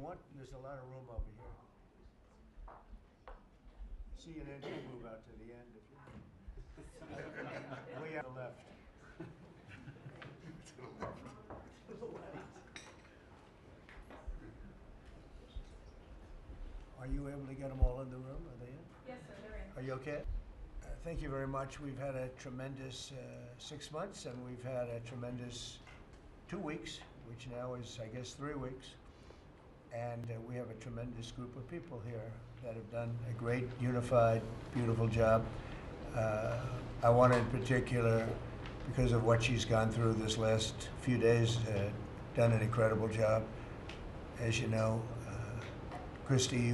want, there's a lot of room over here. See an engine move out to the end if you way out to the left. To the left. Are you able to get them all in the room? Are they in? Yes, sir, they're in. Are you okay? Thank you very much. We've had a tremendous 6 months, and we've had a tremendous 2 weeks, which now is, I guess, 3 weeks. And we have a tremendous group of people here that have done a great, unified, beautiful job. I want to, in particular, because of what she's gone through this last few days, done an incredible job. As you know, Kristi,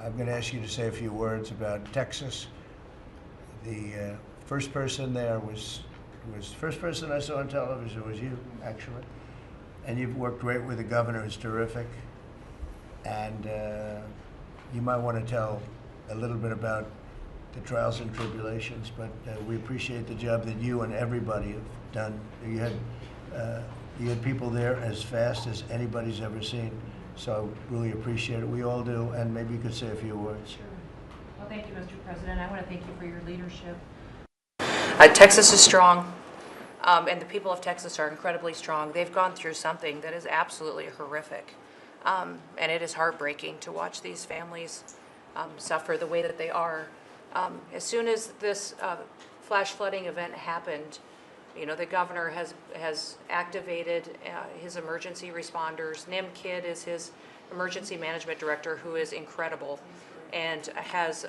I'm going to ask you to say a few words about Texas. The first person there was the first person I saw on television was you, actually. And you've worked great with the governor, who's terrific. And you might want to tell a little bit about the trials and tribulations, but we appreciate the job that you and everybody have done. You had people there as fast as anybody's ever seen. So really appreciate it. We all do. And maybe you could say a few words. Sure. Well, thank you, Mr. President. I want to thank you for your leadership. Texas is strong, and the people of Texas are incredibly strong. They've gone through something that is absolutely horrific, and it is heartbreaking to watch these families suffer the way that they are. As soon as this flash flooding event happened, you know, the governor has activated his emergency responders. Nim Kidd is his emergency management director, who is incredible, and has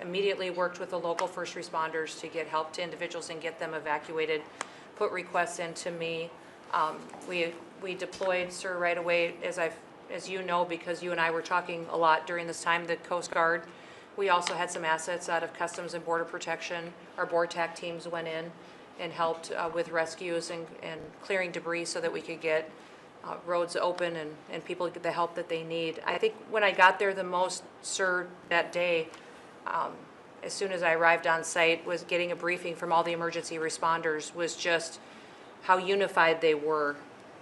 immediately worked with the local first responders to get help to individuals and get them evacuated, put requests into me. We deployed, sir, right away, as you know, because you and I were talking a lot during this time, the Coast Guard. We also had some assets out of Customs and Border Protection. Our BORTAC teams went in and helped with rescues and clearing debris so that we could get roads open and people get the help that they need. I think when I got there the most, sir, that day, as soon as I arrived on site, was getting a briefing from all the emergency responders, was just how unified they were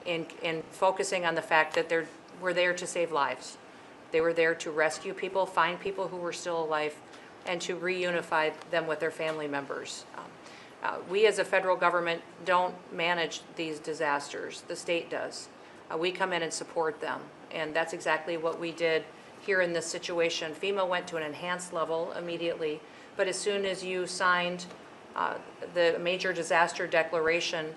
in focusing on the fact that we're there to save lives. They were there to rescue people, find people who were still alive, and to reunify them with their family members. We as a federal government don't manage these disasters. The state does. We come in and support them, and that's exactly what we did here in this situation. FEMA went to an enhanced level immediately, but as soon as you signed the major disaster declaration,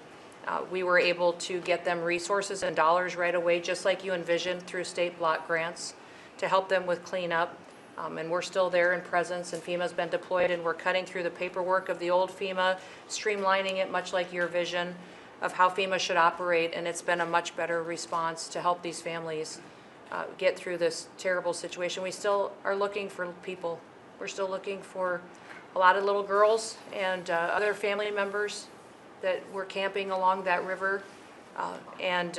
we were able to get them resources and dollars right away, just like you envisioned, through state block grants to help them with cleanup. And we're still there in presence, and FEMA's been deployed, and we're cutting through the paperwork of the old FEMA, streamlining it much like your vision of how FEMA should operate, and it's been a much better response to help these families get through this terrible situation. We still are looking for people. We're still looking for a lot of little girls and other family members that were camping along that river, and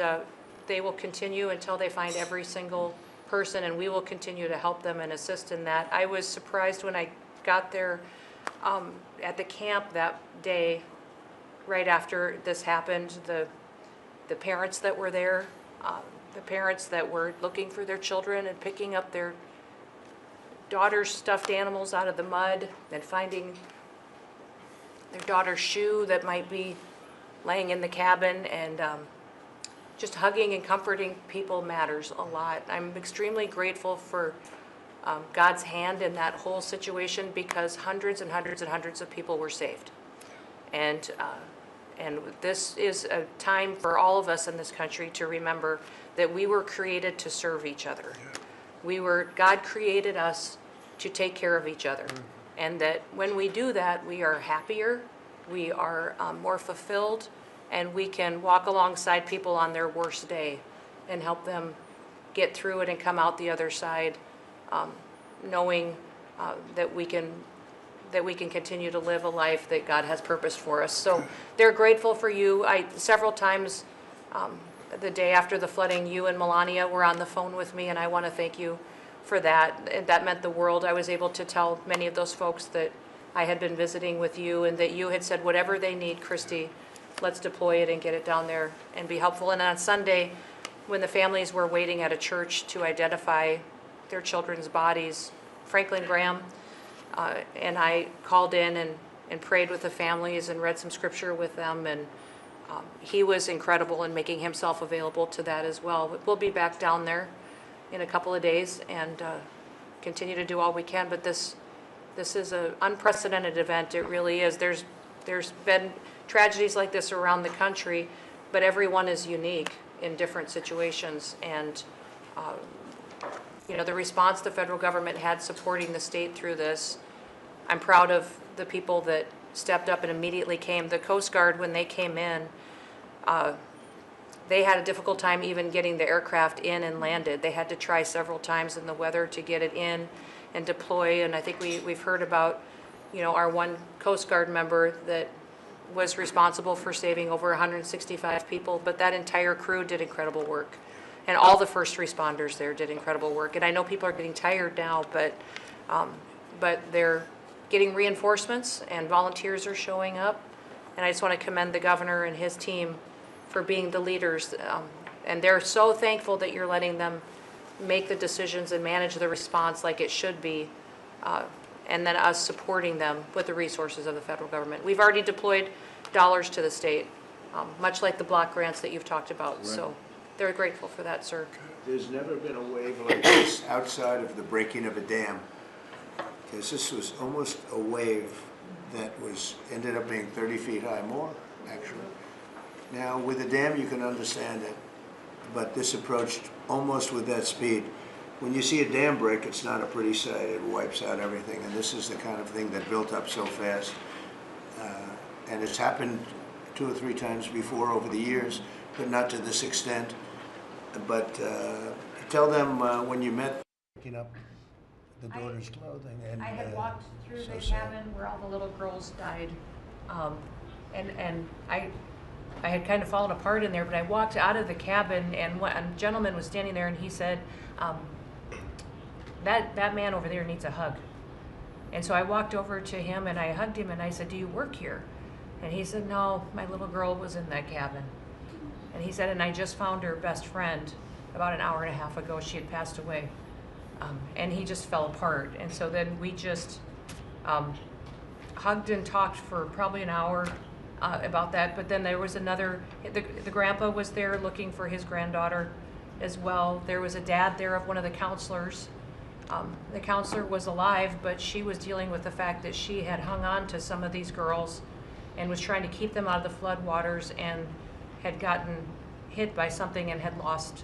they will continue until they find every single person, and we will continue to help them and assist in that. I was surprised when I got there at the camp that day, right after this happened, the parents that were there, the parents that were looking for their children and picking up their daughter's stuffed animals out of the mud and finding their daughter's shoe that might be laying in the cabin, and just hugging and comforting people matters a lot. I'm extremely grateful for God's hand in that whole situation, because hundreds and hundreds and hundreds of people were saved. And this is a time for all of us in this country to remember that we were created to serve each other. God created us to take care of each other. And that when we do that, we are happier, we are more fulfilled, and we can walk alongside people on their worst day and help them get through it and come out the other side, knowing that we can continue to live a life that God has purposed for us. So they're grateful for you. Several times the day after the flooding, you and Melania were on the phone with me, and I want to thank you for that. That meant the world. I was able to tell many of those folks that I had been visiting with you, and that you had said, whatever they need, Kristi, let's deploy it and get it down there and be helpful. And on Sunday, when the families were waiting at a church to identify their children's bodies, Franklin Graham and I called in and prayed with the families and read some scripture with them, and he was incredible in making himself available to that as well. But we'll be back down there in a couple of days and continue to do all we can, but this is an unprecedented event. It really is. There's been tragedies like this around the country, but everyone is unique in different situations, and the response the federal government had supporting the state through this, I'm proud of the people that stepped up and immediately came. The Coast Guard, when they came in, they had a difficult time even getting the aircraft in and landed. They had to try several times in the weather to get it in and deploy, and I think we've heard about, our one Coast Guard member that was responsible for saving over 165 people, but that entire crew did incredible work. And all the first responders there did incredible work. And I know people are getting tired now, but they're getting reinforcements and volunteers are showing up. And I just want to commend the governor and his team for being the leaders. And they're so thankful that you're letting them make the decisions and manage the response like it should be. And then us supporting them with the resources of the federal government. We've already deployed dollars to the state, much like the block grants that you've talked about. Right. So they're grateful for that, sir. There's never been a wave like this outside of the breaking of a dam, because this was almost a wave that ended up being 30 feet high, more actually. Now with a dam you can understand it, but this approached almost with that speed. When you see a dam break, it's not a pretty sight. It wipes out everything, and this is the kind of thing that built up so fast. And it's happened 2 or 3 times before over the years, but not to this extent. But tell them when you met, picking up the daughter's clothing. And I had walked through so the sad. cabin where all the little girls died, and I had kind of fallen apart in there, but I walked out of the cabin, and a gentleman was standing there, and he said, that man over there needs a hug. And so I walked over to him and I hugged him and I said, do you work here? And he said, no, my little girl was in that cabin. And he said, and I just found her best friend about an hour and a half ago. She had passed away. And he just fell apart. And so then we just hugged and talked for probably an hour about that. But then there was the grandpa was there looking for his granddaughter as well. There was a dad there of one of the counselors. The counselor was alive, but she was dealing with the fact that she had hung on to some of these girls and was trying to keep them out of the floodwaters and had gotten hit by something and had lost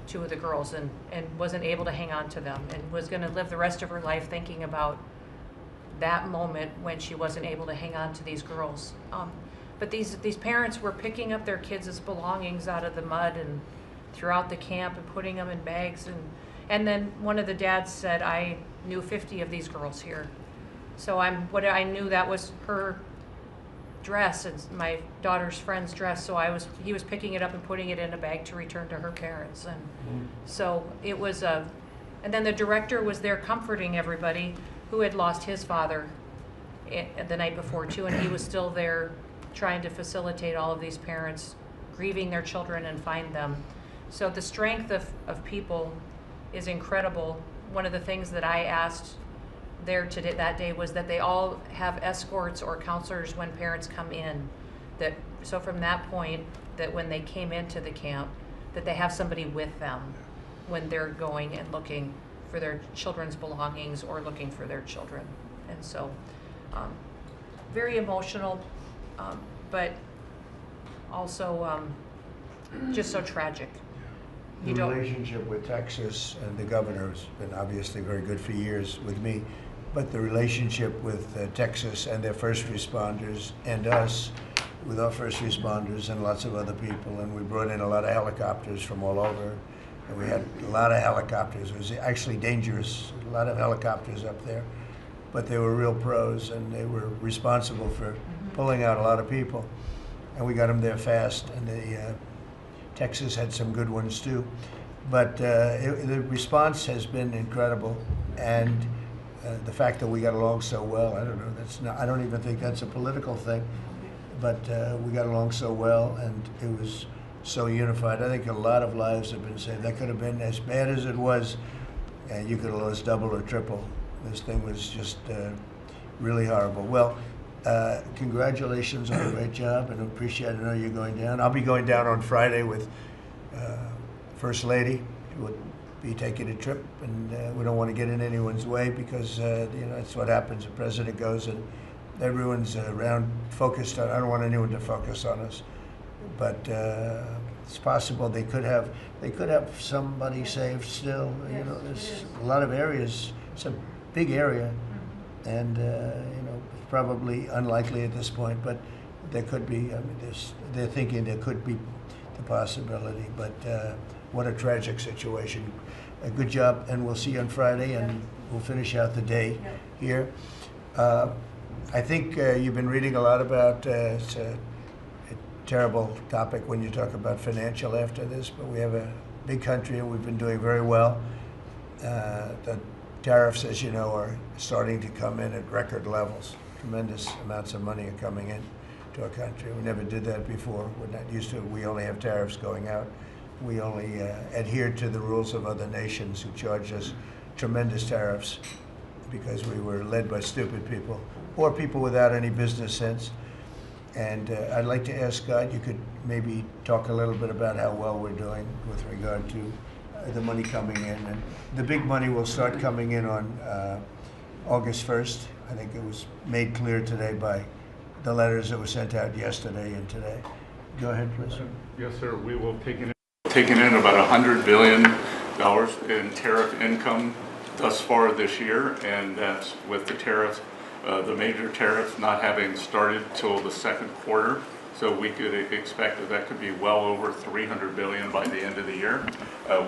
2 of the girls and wasn't able to hang on to them and was going to live the rest of her life thinking about that moment when she wasn't able to hang on to these girls. But these parents were picking up their kids' belongings out of the mud and throughout the camp and putting them in bags, and then one of the dads said, I knew 50 of these girls here. So I knew that was her dress and my daughter's friend's dress, so he was picking it up and putting it in a bag to return to her parents. And so it was and then the director was there comforting everybody who had lost his father the night before too, and he was still there trying to facilitate all of these parents grieving their children and find them. So the strength of people is incredible. One of the things that I asked there that day was that they all have escorts or counselors when parents come in. So from that point, that when they came into the camp, that they have somebody with them when they're going and looking for their children's belongings or looking for their children. And so very emotional, but also just so tragic. The relationship with Texas and the governor has been obviously very good for years with me, but the relationship with Texas and their first responders and us with our first responders and lots of other people, and we brought in a lot of helicopters from all over, and we had a lot of helicopters. It was actually dangerous, a lot of helicopters up there, but they were real pros and they were responsible for pulling out a lot of people, and we got them there fast, and Texas had some good ones too, but the response has been incredible, and the fact that we got along so well, I don't know, I don't even think that's a political thing, but we got along so well, and it was so unified. I think a lot of lives have been saved. That could have been as bad as it was, and you could have lost double or triple. This thing was just really horrible. Well, congratulations on a great job, and appreciate it. I know you're going down. I'll be going down on Friday with First Lady. We'll be taking a trip, and we don't want to get in anyone's way because that's what happens. The president goes, and everyone's around focused on. I don't want anyone to focus on us, but it's possible they could have somebody saved still. Yes, There's a lot of areas. It's a big area, and probably unlikely at this point, but there could be. I mean, they're thinking there could be the possibility, but what a tragic situation. A good job, and we'll see you on Friday, and we'll finish out the day here. I think you've been reading a lot about it's a terrible topic when you talk about financial after this, but we have a big country, and we've been doing very well. The tariffs, as you know, are starting to come in at record levels. Tremendous amounts of money are coming in to our country. We never did that before. We're not used to it. We only have tariffs going out. We only adhere to the rules of other nations who charge us tremendous tariffs because we were led by stupid people or people without any business sense. And I'd like to ask God, you could maybe talk a little bit about how well we're doing with regard to the money coming in. And the big money will start coming in on August 1st. I think it was made clear today by the letters that were sent out yesterday and today. Go ahead, please. Yes, sir. We will taken in about $100 billion in tariff income thus far this year, and that's with the tariffs, the major tariffs not having started till the second quarter. So we could expect that could be well over $300 billion by the end of the year.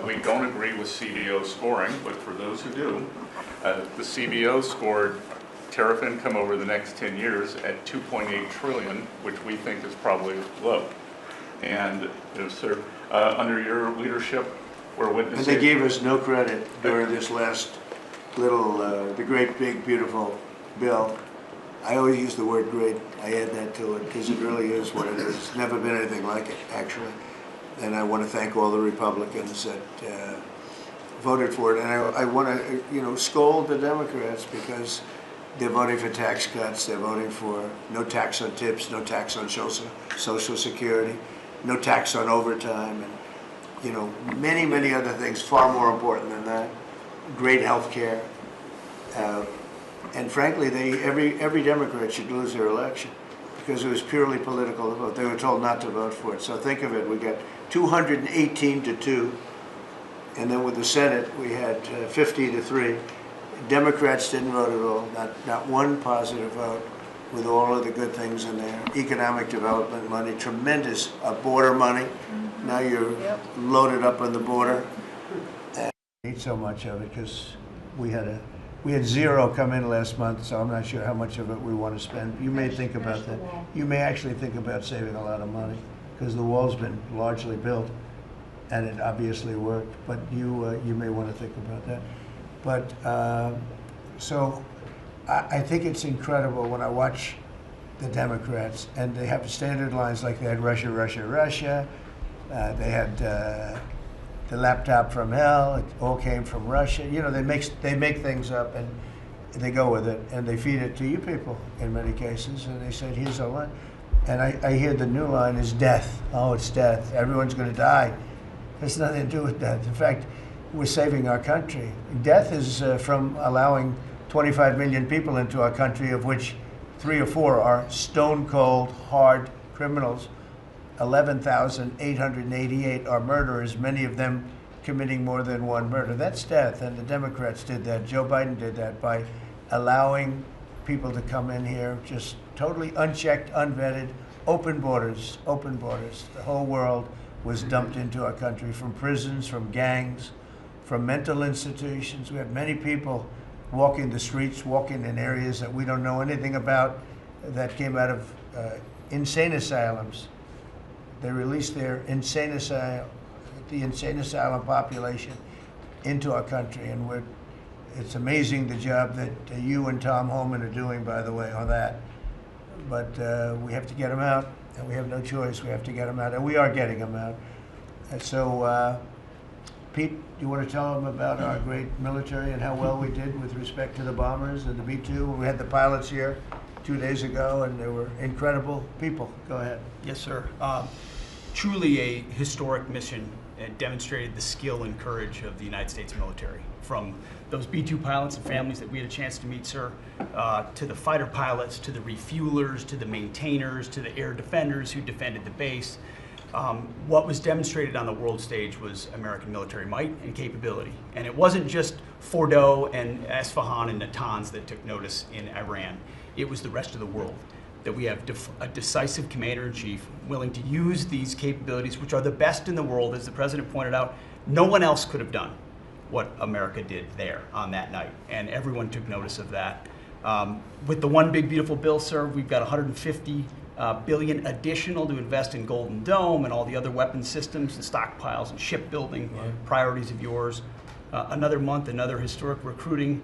We don't agree with CBO scoring, but for those who do, the CBO scored tariff income over the next 10 years at $2.8 trillion, which we think is probably low. And sir, under your leadership, we're witnessing. And they gave us no credit during this last little, the great, big, beautiful bill. I always use the word great. I add that to it because it really is what it is. It's never been anything like it, actually. And I want to thank all the Republicans that voted for it. And I want to, scold the Democrats because they're voting for tax cuts. They're voting for no tax on tips, no tax on Social Security, no tax on overtime, and many, many other things far more important than that. Great health care. And frankly, every Democrat should lose their election because it was purely political vote. They were told not to vote for it. So think of it, we got 218 to 2, and then with the Senate, we had 50 to 3. Democrats didn't vote at all, not one positive vote, with all of the good things in there. Economic development money, tremendous border money. Mm-hmm. Now you're loaded up on the border. And I need so much of it because we had zero come in last month, so I'm not sure how much of it we want to spend. You may think about that. You may actually think about saving a lot of money because the wall's been largely built, and it obviously worked. But you may want to think about that. But so I think it's incredible when I watch the Democrats, and they have standard lines like they had Russia, Russia, Russia. They had the laptop from hell. It all came from Russia. They make things up and they go with it, and they feed it to you people in many cases. And they said, here's a line. And I hear the new line is death. Oh, it's death. Everyone's going to die. There's nothing to do with death. In fact, we're saving our country. Death is from allowing 25 million people into our country, of which 3 or 4 are stone cold, hard criminals. 11,888 are murderers, many of them committing more than one murder. That's death, and the Democrats did that. Joe Biden did that by allowing people to come in here just totally unchecked, unvetted, open borders, open borders. The whole world was dumped into our country from prisons, from gangs, from mental institutions. We have many people walking the streets, walking in areas that we don't know anything about, that came out of insane asylums. They released their the insane asylum population into our country, and it's amazing the job that you and Tom Homan are doing, by the way, on that. But we have to get them out, and we have no choice. We have to get them out, and we are getting them out. And so, Pete, you want to tell them about our great military and how well we did with respect to the bombers and the B-2? We had the pilots here 2 days ago, and they were incredible people. Go ahead. Yes, sir. Truly a historic mission, and demonstrated the skill and courage of the United States military. From those B-2 pilots and families that we had a chance to meet, sir, to the fighter pilots, to the refuelers, to the maintainers, to the air defenders who defended the base. What was demonstrated on the world stage was American military might and capability. And it wasn't just Fordo and Esfahan and Natanz that took notice in Iran. It was the rest of the world, that we have a decisive commander-in-chief willing to use these capabilities, which are the best in the world. As the president pointed out, no one else could have done what America did there on that night, and everyone took notice of that. With the One Big Beautiful Bill, sir, we've got $150 billion additional to invest in Golden Dome and all the other weapons systems and stockpiles and shipbuilding priorities of yours. Another month, another historic recruiting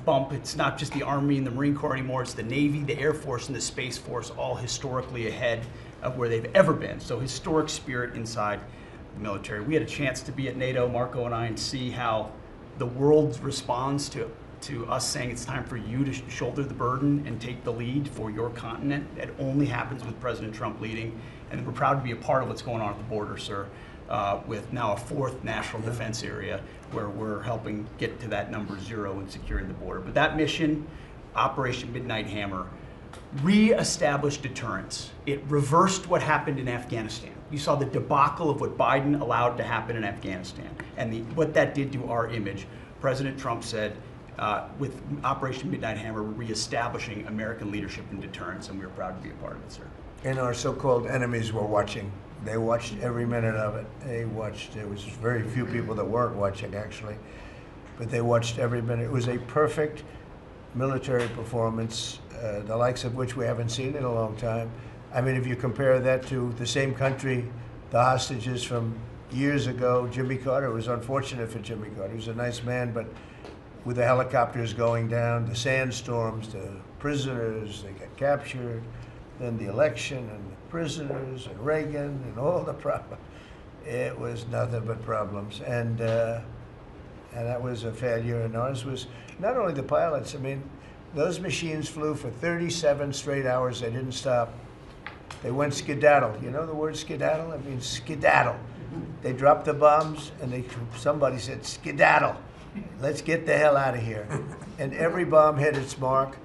bump. It's not just the Army and the Marine Corps anymore, it's the Navy, the Air Force, and the Space Force, all historically ahead of where they've ever been. So historic spirit inside the military. We had a chance to be at NATO, Marco and I, and see how the world responds to us saying it's time for you to shoulder the burden and take the lead for your continent. That only happens with President Trump leading. And we're proud to be a part of what's going on at the border, sir, with now a fourth national defense area where we're helping get to that number 0 and securing the border. But that mission, Operation Midnight Hammer, re-established deterrence. It reversed what happened in Afghanistan. You saw the debacle of what Biden allowed to happen in Afghanistan and what that did to our image. President Trump said, with Operation Midnight Hammer, we're reestablishing American leadership and deterrence, and we're proud to be a part of it, sir. And our so-called enemies were watching. They watched every minute of it. They watched. There was very few people that weren't watching, actually, but they watched every minute. It was a perfect military performance, the likes of which we haven't seen in a long time. I mean, if you compare that to the same country, the hostages from years ago, Jimmy Carter, it was unfortunate for Jimmy Carter. He was a nice man, but with the helicopters going down, the sandstorms, the prisoners, they got captured, then the election and the prisoners and Reagan and all the problems. It was nothing but problems. And that was a failure. And ours was not only the pilots, I mean, those machines flew for 37 straight hours. They didn't stop. They went skedaddle. You know the word skedaddle? It means skedaddle. They dropped the bombs and somebody said, skedaddle. Let's get the hell out of here. And every bomb hit its mark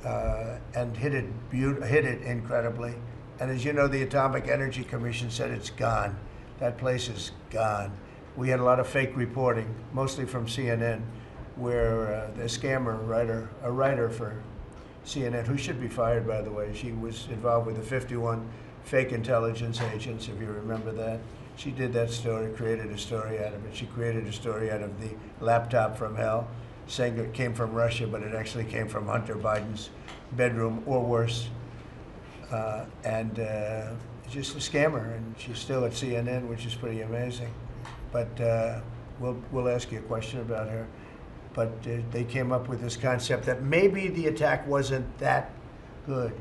and hit it incredibly. And as you know, the Atomic Energy Commission said it's gone. That place is gone. We had a lot of fake reporting, mostly from CNN, where the scammer writer, a writer for CNN, who should be fired, by the way, she was involved with the 51 fake intelligence agents, if you remember that. She did that story, created a story out of it. She created a story out of the laptop from hell, saying it came from Russia, but it actually came from Hunter Biden's bedroom, or worse. Just a scammer, and she's still at CNN, which is pretty amazing. But we'll ask you a question about her. But they came up with this concept that maybe the attack wasn't that good.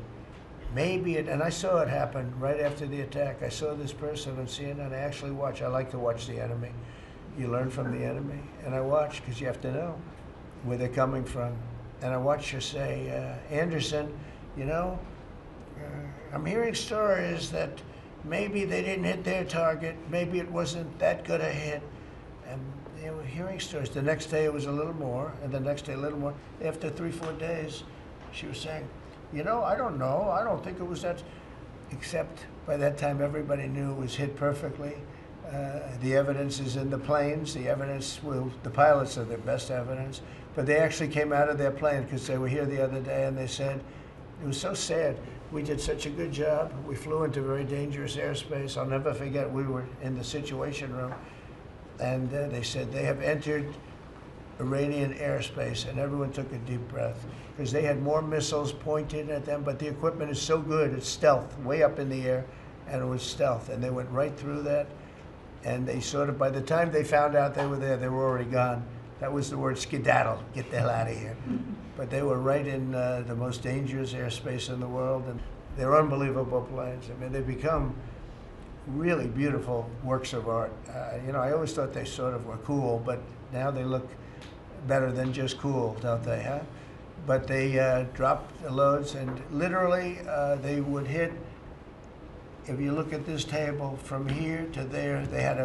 Maybe it, and I saw it happen right after the attack. I saw this person on CNN. I actually watch. I like to watch the enemy. You learn from the enemy. And I watch because you have to know where they're coming from. And I watched her say, Anderson, you know, I'm hearing stories that maybe they didn't hit their target. Maybe it wasn't that good a hit. And they were hearing stories. The next day it was a little more, and the next day a little more. After 3-4 days, she was saying, you know, I don't know. I don't think it was that. Except by that time, everybody knew it was hit perfectly. The evidence is in the planes. The evidence, well, the pilots are the best evidence. But they actually came out of their plane because they were here the other day, and they said, it was so sad. We did such a good job. We flew into very dangerous airspace. I'll never forget, we were in the Situation Room, and they said they have entered Iranian airspace, and everyone took a deep breath because they had more missiles pointed at them, but the equipment is so good, it's stealth, way up in the air, and it was stealth, and they went right through that, and they sort of, by the time they found out they were there, they were already gone. That was the word skedaddle, get the hell out of here. But they were right in the most dangerous airspace in the world, and They're unbelievable planes. I mean, they become really beautiful works of art. You know, I always thought they sort of were cool, but now they look better than just cool, don't they, huh? But they dropped the loads, and literally they would hit, if you look at this table, from here to there, they had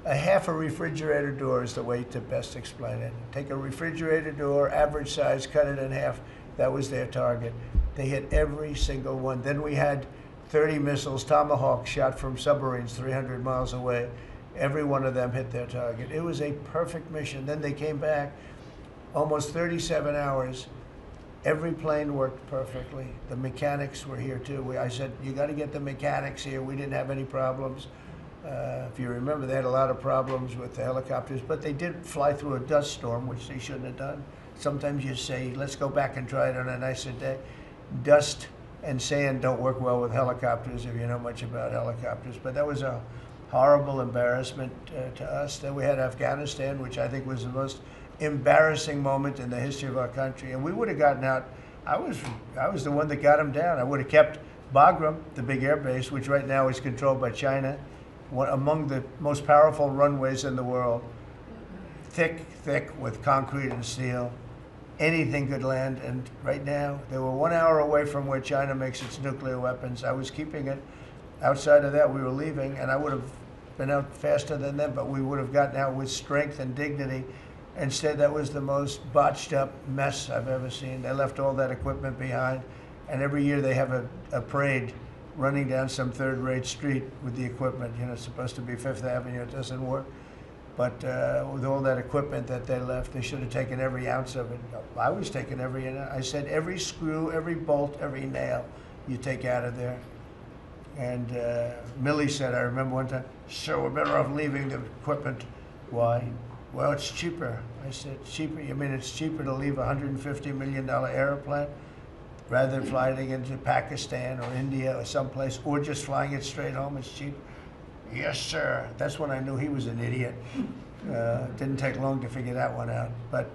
a half a refrigerator door is the way to best explain it. Take a refrigerator door, average size, cut it in half. That was their target. They hit every single one. Then we had 30 missiles, Tomahawk, shot from submarines 300 miles away. Every one of them hit their target. It was a perfect mission. Then they came back, almost 37 hours. Every plane worked perfectly. The mechanics were here too. I said, you got to get the mechanics here. We didn't have any problems. If you remember, they had a lot of problems with the helicopters, but they did fly through a dust storm, which they shouldn't have done. Sometimes you say, let's go back and try it on a nicer day. Dust and sand don't work well with helicopters if you know much about helicopters, but that was a horrible embarrassment to us. Then we had Afghanistan, which I think was the most embarrassing moment in the history of our country, and we would have gotten out. I was the one that got them down. I would have kept Bagram, the big air base, which right now is controlled by China, one among the most powerful runways in the world, thick with concrete and steel. Anything could land, and right now, they were 1 hour away from where China makes its nuclear weapons. I was keeping it. Outside of that, we were leaving, and I would have been out faster than them, but we would have gotten out with strength and dignity. Instead, that was the most botched up mess I've ever seen. They left all that equipment behind, and every year they have a parade running down some third-rate street with the equipment. You know, it's supposed to be Fifth Avenue. It doesn't work. But with all that equipment that they left, they should have taken every ounce of it. I was taking every, I said every screw, every bolt, every nail you take out of there. And Millie said, I remember one time, sir, we're better off leaving the equipment. Why? Well, it's cheaper. I said, cheaper? You mean it's cheaper to leave a $150 million airplane rather than flying it into Pakistan or India or someplace, or just flying it straight home? It's cheaper. Yes, sir. That's when I knew he was an idiot. Didn't take long to figure that one out. But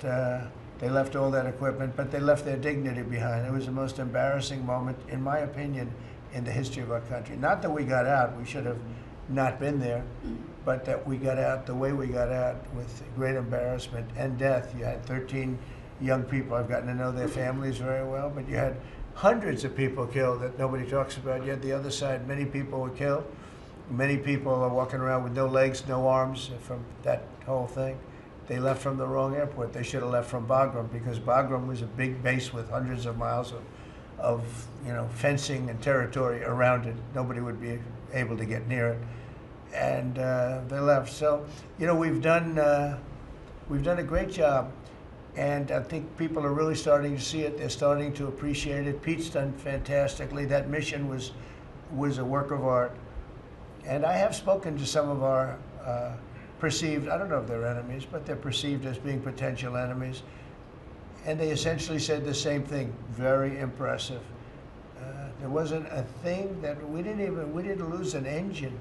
they left all that equipment, but they left their dignity behind. It was the most embarrassing moment, in my opinion, in the history of our country. Not that we got out. We should have not been there, but that we got out the way we got out, with great embarrassment and death. You had 13 young people. I've gotten to know their families very well, but you had hundreds of people killed that nobody talks about. You had the other side, many people were killed. Many people are walking around with no legs, no arms from that whole thing. They left from the wrong airport. They should have left from Bagram, because Bagram was a big base with hundreds of miles of fencing and territory around it. Nobody would be able to get near it. And they left. So, we've done a great job, and I think people are really starting to see it. They're starting to appreciate it. Pete's done fantastically. That mission was a work of art. And I have spoken to some of our perceived, I don't know if they're enemies, but they're perceived as being potential enemies. And they essentially said the same thing, very impressive. There wasn't a thing that, we didn't lose an engine.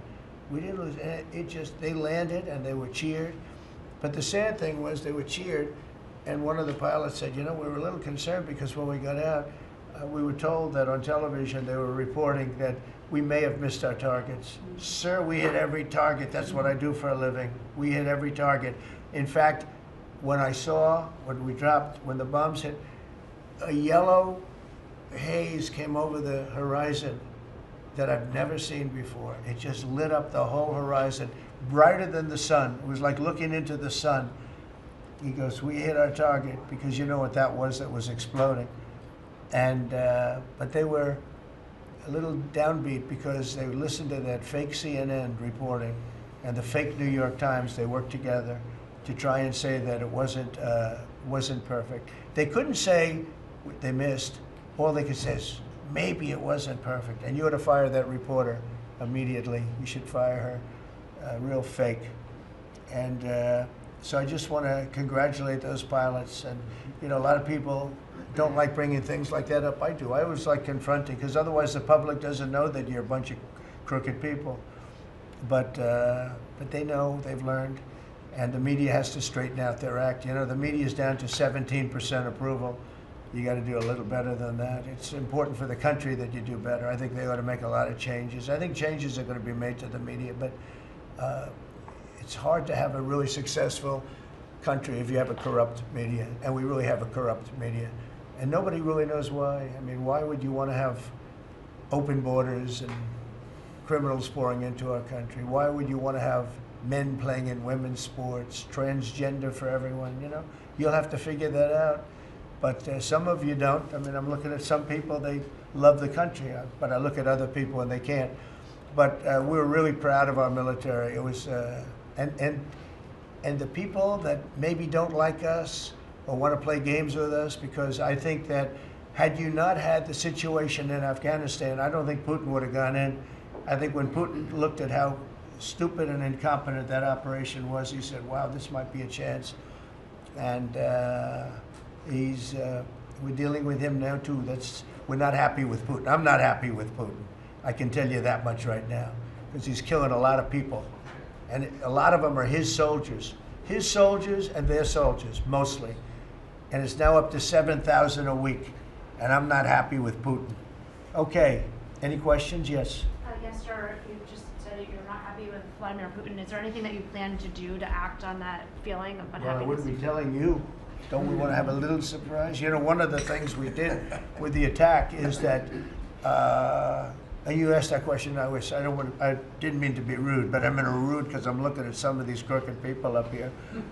We didn't lose, they landed and they were cheered. But the sad thing was they were cheered, and one of the pilots said, we were a little concerned because when we got out, we were told that on television they were reporting that we may have missed our targets. Sir, we hit every target. That's what I do for a living. We hit every target. In fact, when the bombs hit, a yellow haze came over the horizon that I've never seen before. It just lit up the whole horizon, brighter than the sun. It was like looking into the sun. He goes, we hit our target, because you know what that was exploding. And, but they were a little downbeat because they listened to that fake CNN reporting and the fake New York Times. They worked together to try and say that it wasn't perfect. They couldn't say they missed. All they could say is, maybe it wasn't perfect. And you ought to fire that reporter immediately. You should fire her. Real fake. And so I just want to congratulate those pilots. And, a lot of people don't like bringing things like that up. I do. I always like confronting, because otherwise the public doesn't know that you're a bunch of crooked people. But they know, they've learned, and the media has to straighten out their act. The media is down to 17% approval. You got to do a little better than that. It's important for the country that you do better. I think they ought to make a lot of changes. I think changes are going to be made to the media, but it's hard to have a really successful country if you have a corrupt media, and we really have a corrupt media. And nobody really knows why. I mean, why would you want to have open borders and criminals pouring into our country? Why would you want to have men playing in women's sports, transgender for everyone, you know? You'll have to figure that out. But some of you don't. I mean, I'm looking at some people, they love the country, but I look at other people and they can't. But we were really proud of our military. It was, and the people that maybe don't like us or want to play games with us, because I think that had you not had the situation in Afghanistan, I don't think Putin would have gone in. I think when Putin looked at how stupid and incompetent that operation was, he said, wow, this might be a chance. And we're dealing with him now too. We're not happy with Putin. I'm not happy with Putin. I can tell you that much right now, because he's killing a lot of people. And a lot of them are his soldiers and their soldiers, mostly. And it's now up to 7,000 a week. And I'm not happy with Putin. Okay, any questions? Yes. Yes, sir. You just said that you're not happy with Vladimir Putin. Is there anything that you plan to do to act on that feeling of unhappiness? Well, I wouldn't be telling you. Don't we want to have a little surprise? You know, one of the things we did with the attack is that, and you asked that question, I didn't mean to be rude, but I'm in a rude because I'm looking at some of these crooked people up here,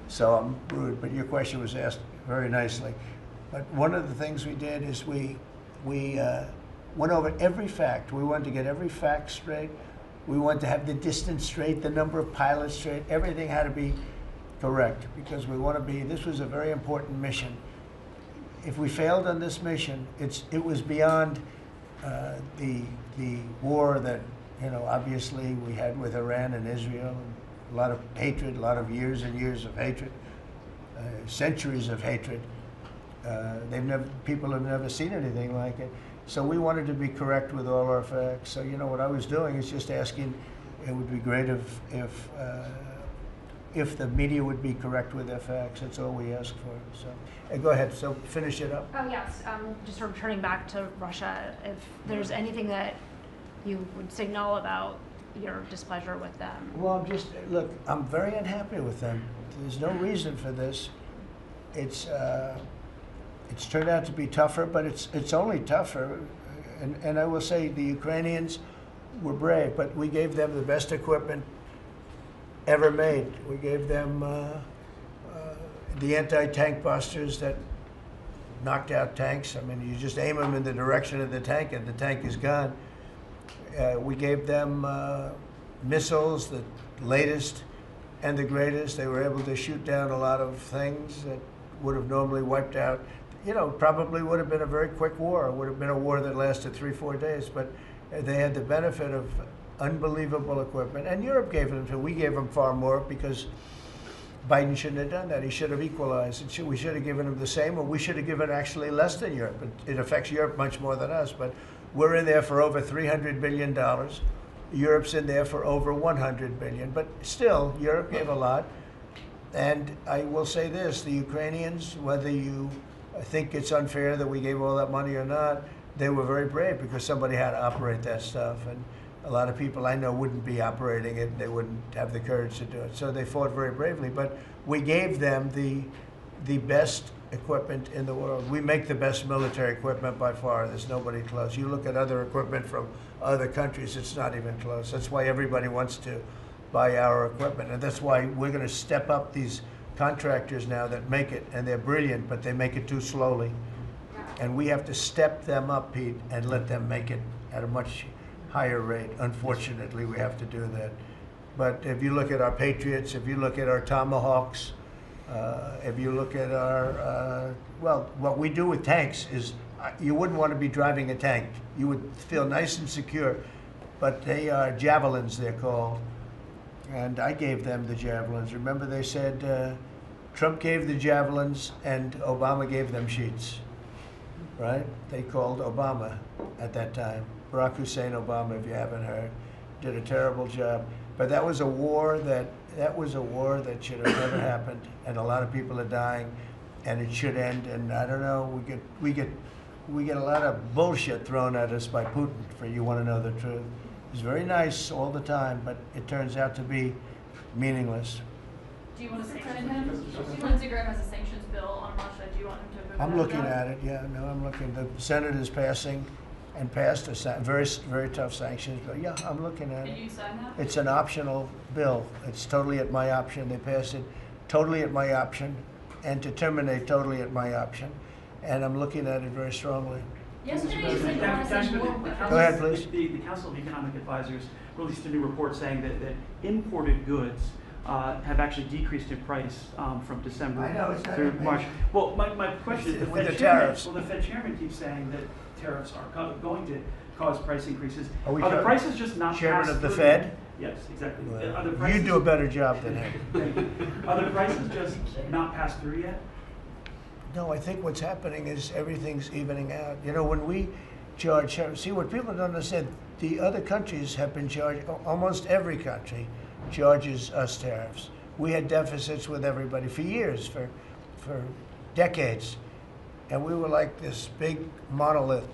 so I'm rude, but your question was asked very nicely. But one of the things we did is we went over every fact. We wanted to get every fact straight. We wanted to have the distance straight, the number of pilots straight. Everything had to be correct, because we want to be, this was a very important mission. If we failed on this mission, it was beyond the war that, you know, obviously we had with Iran and Israel, and a lot of hatred, a lot of years and years of hatred, centuries of hatred. People have never seen anything like it. So we wanted to be correct with all our facts. So, you know, what I was doing is just asking, it would be great if the media would be correct with their facts. That's all we ask for. So, go ahead. So finish it up. Oh, yes. Just sort of turning back to Russia, if there's anything that you would signal about your displeasure with them. Well, look, I'm very unhappy with them. There's no reason for this. It's turned out to be tougher, but it's only tougher. And I will say the Ukrainians were brave, but we gave them the best equipment ever made. We gave them the anti-tank busters that knocked out tanks. I mean, you just aim them in the direction of the tank and the tank is gone. We gave them missiles, the latest and the greatest. They were able to shoot down a lot of things that would have normally wiped out. You know, probably would have been a very quick war. It would have been a war that lasted 3-4 days, but they had the benefit of unbelievable equipment. And Europe gave them, so we gave them far more, because Biden shouldn't have done that. He should have equalized. We should have given them the same, or we should have given actually less than Europe. It affects Europe much more than us, but we're in there for over $300 billion. Europe's in there for over $100 billion, but still, Europe gave a lot. And I will say this, the Ukrainians, whether you think it's unfair that we gave all that money or not, they were very brave, because somebody had to operate that stuff. And a lot of people I know wouldn't be operating it. They wouldn't have the courage to do it. So they fought very bravely. But we gave them the best equipment in the world. We make the best military equipment by far. There's nobody close. You look at other equipment from other countries, it's not even close. That's why everybody wants to buy our equipment. And that's why we're going to step up these contractors now that make it, and they're brilliant, but they make it too slowly. And we have to step them up, Pete, and let them make it at a much higher rate. Unfortunately, we have to do that. But if you look at our Patriots, if you look at our Tomahawks, if you look at our, well, what we do with tanks is, you wouldn't want to be driving a tank. You would feel nice and secure. But they are javelins, they're called. And I gave them the javelins. Remember, they said Trump gave the javelins and Obama gave them sheets, right? They called Obama at that time. Barack Hussein Obama, if you haven't heard, did a terrible job. But that was a war that should have never happened, and a lot of people are dying. and it should end. And I don't know, we get a lot of bullshit thrown at us by Putin, for you want to know the truth. He's very nice all the time, but it turns out to be meaningless. Do you want to sanction him? Lindsey Graham has a sanctions bill on Russia. Do you want him to move I'm that looking down? at it, yeah, no, I'm looking. The Senate is passing and passed a very, very tough sanctions bill. Yeah, I'm looking at Can it. you sign that? It's an optional bill. It's totally at my option. They passed it totally at my option, and to terminate totally at my option. And I'm looking at it very strongly. Yesterday you said you want to see more. Go ahead, please. The Council of Economic Advisors released a new report saying that imported goods have actually decreased in price from December I know, it's not through amazing. March. Well, my question is, With the tariffs. the Fed chairman keeps saying that tariffs are going to cause price increases. Are we Are the talking- prices just not Chairman passed of the through Fed? yet? Yes, exactly. Well, Are the prices, you do a better job than him. Thank you. Are the prices just not passed through yet? No, I think what's happening is everything's evening out. You know, when we charge, see, what people don't understand, the other countries have been charged, almost every country charges us tariffs. We had deficits with everybody for years, for decades. And we were like this big monolith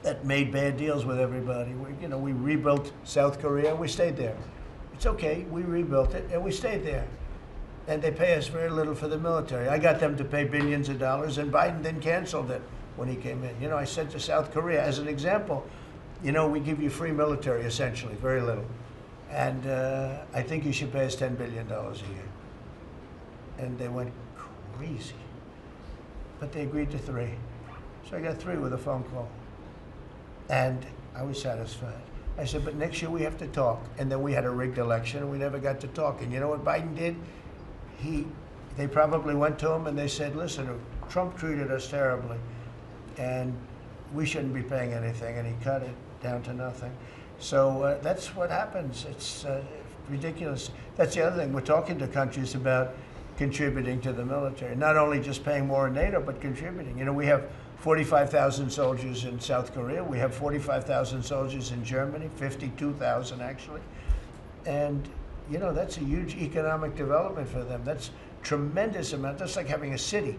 that made bad deals with everybody. We rebuilt South Korea and we stayed there. It's okay, we rebuilt it and we stayed there. And they pay us very little for the military. I got them to pay billions of dollars, and Biden then canceled it when he came in. I said to South Korea, as an example, we give you free military, essentially, very little. And I think you should pay us $10 billion a year. And they went crazy. But they agreed to 3. So I got 3 with a phone call. And I was satisfied. I said, but next year we have to talk. And then we had a rigged election, and we never got to talk. And you know what Biden did? They probably went to him and they said, listen, Trump treated us terribly and we shouldn't be paying anything, and he cut it down to nothing. So that's what happens. It's ridiculous. That's the other thing. We're talking to countries about contributing to the military, not only just paying more in NATO, but contributing. We have 45,000 soldiers in South Korea. We have 45,000 soldiers in Germany, 52,000 actually. And that's a huge economic development for them. That's tremendous amount. That's like having a city.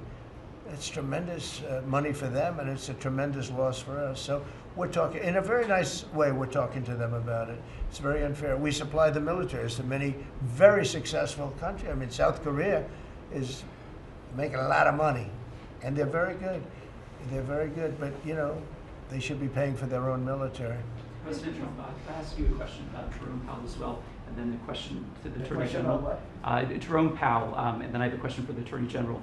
It's tremendous money for them, and it's a tremendous loss for us. So we're talking, in a very nice way, we're talking to them about it. It's very unfair. We supply the militaries to many very successful countries. I mean, South Korea is making a lot of money, and they're very good. They're very good, but, they should be paying for their own military. President Trump, I'll ask you a question about Jerome Powell as well, and then a question to the Attorney General. Jerome Powell, and then I have a question for the Attorney General.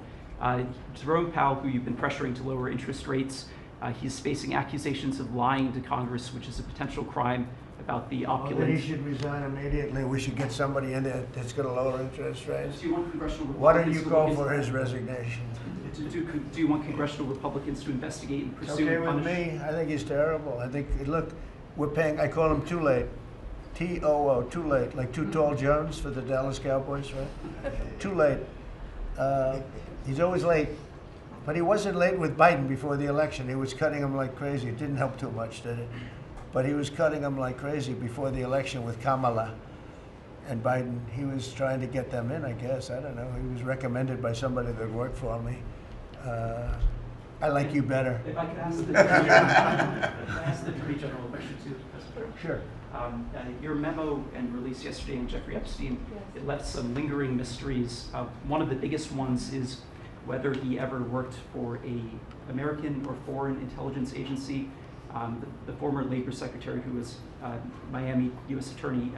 Jerome Powell, who you've been pressuring to lower interest rates, he's facing accusations of lying to Congress, which is a potential crime about the opulent. Then he should resign immediately. We should get somebody in there that's going to lower interest rates. Do you want congressional Why don't Republicans you to call look for into- his resignation? Do you want congressional Republicans to investigate and It's pursue okay and with punish? me. I think he's terrible. I think, look, we're paying, I call him Too Late. T-O-O, Too Late, like Too Tall Jones for the Dallas Cowboys, right? Too late. He's always late. But he wasn't late with Biden before the election. He was cutting him like crazy. It didn't help too much, did it? But he was cutting him like crazy before the election with Kamala and Biden. He was trying to get them in, I guess. I don't know. He was recommended by somebody that worked for me. I like you better. If I could ask the Attorney General a question too, President. Sure. Your memo and release yesterday on Jeffrey Epstein, it left some lingering mysteries. One of the biggest ones is whether he ever worked for an American or foreign intelligence agency. The former Labor Secretary, who was Miami U.S. Attorney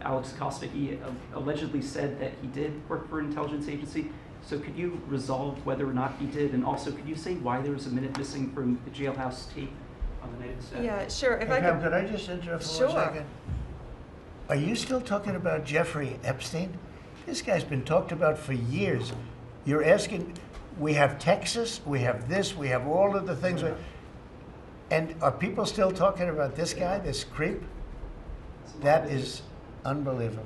Alex Acosta, he allegedly said that he did work for an intelligence agency. So could you resolve whether or not he did? And also, could you say why there was a minute missing from the jailhouse tape on the night of the stabbing? Yeah, sure. If Hey, I Pam, could, could I just interrupt for Sure. 1 second? Are you still talking about Jeffrey Epstein? This guy's been talked about for years. You're asking, we have Texas, we have this, we have all of the things. And are people still talking about this guy, this creep? That is unbelievable.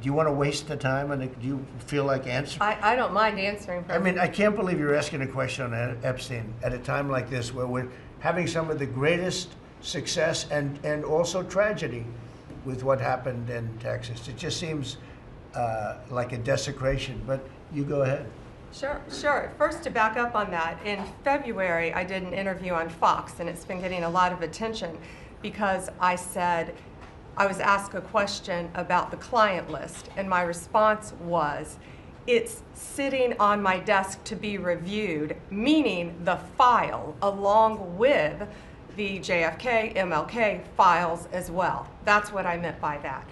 Do you want to waste the time, and do you feel like answering? I don't mind answering. I mean, I can't believe you're asking a question on Epstein at a time like this, where we're having some of the greatest success and also tragedy with what happened in Texas. It just seems like a desecration, but you go ahead. Sure. First, to back up on that, in February, I did an interview on Fox, and it's been getting a lot of attention because I said, I was asked a question about the client list, and my response was, it's sitting on my desk to be reviewed, meaning the file along with the JFK, MLK files as well. That's what I meant by that.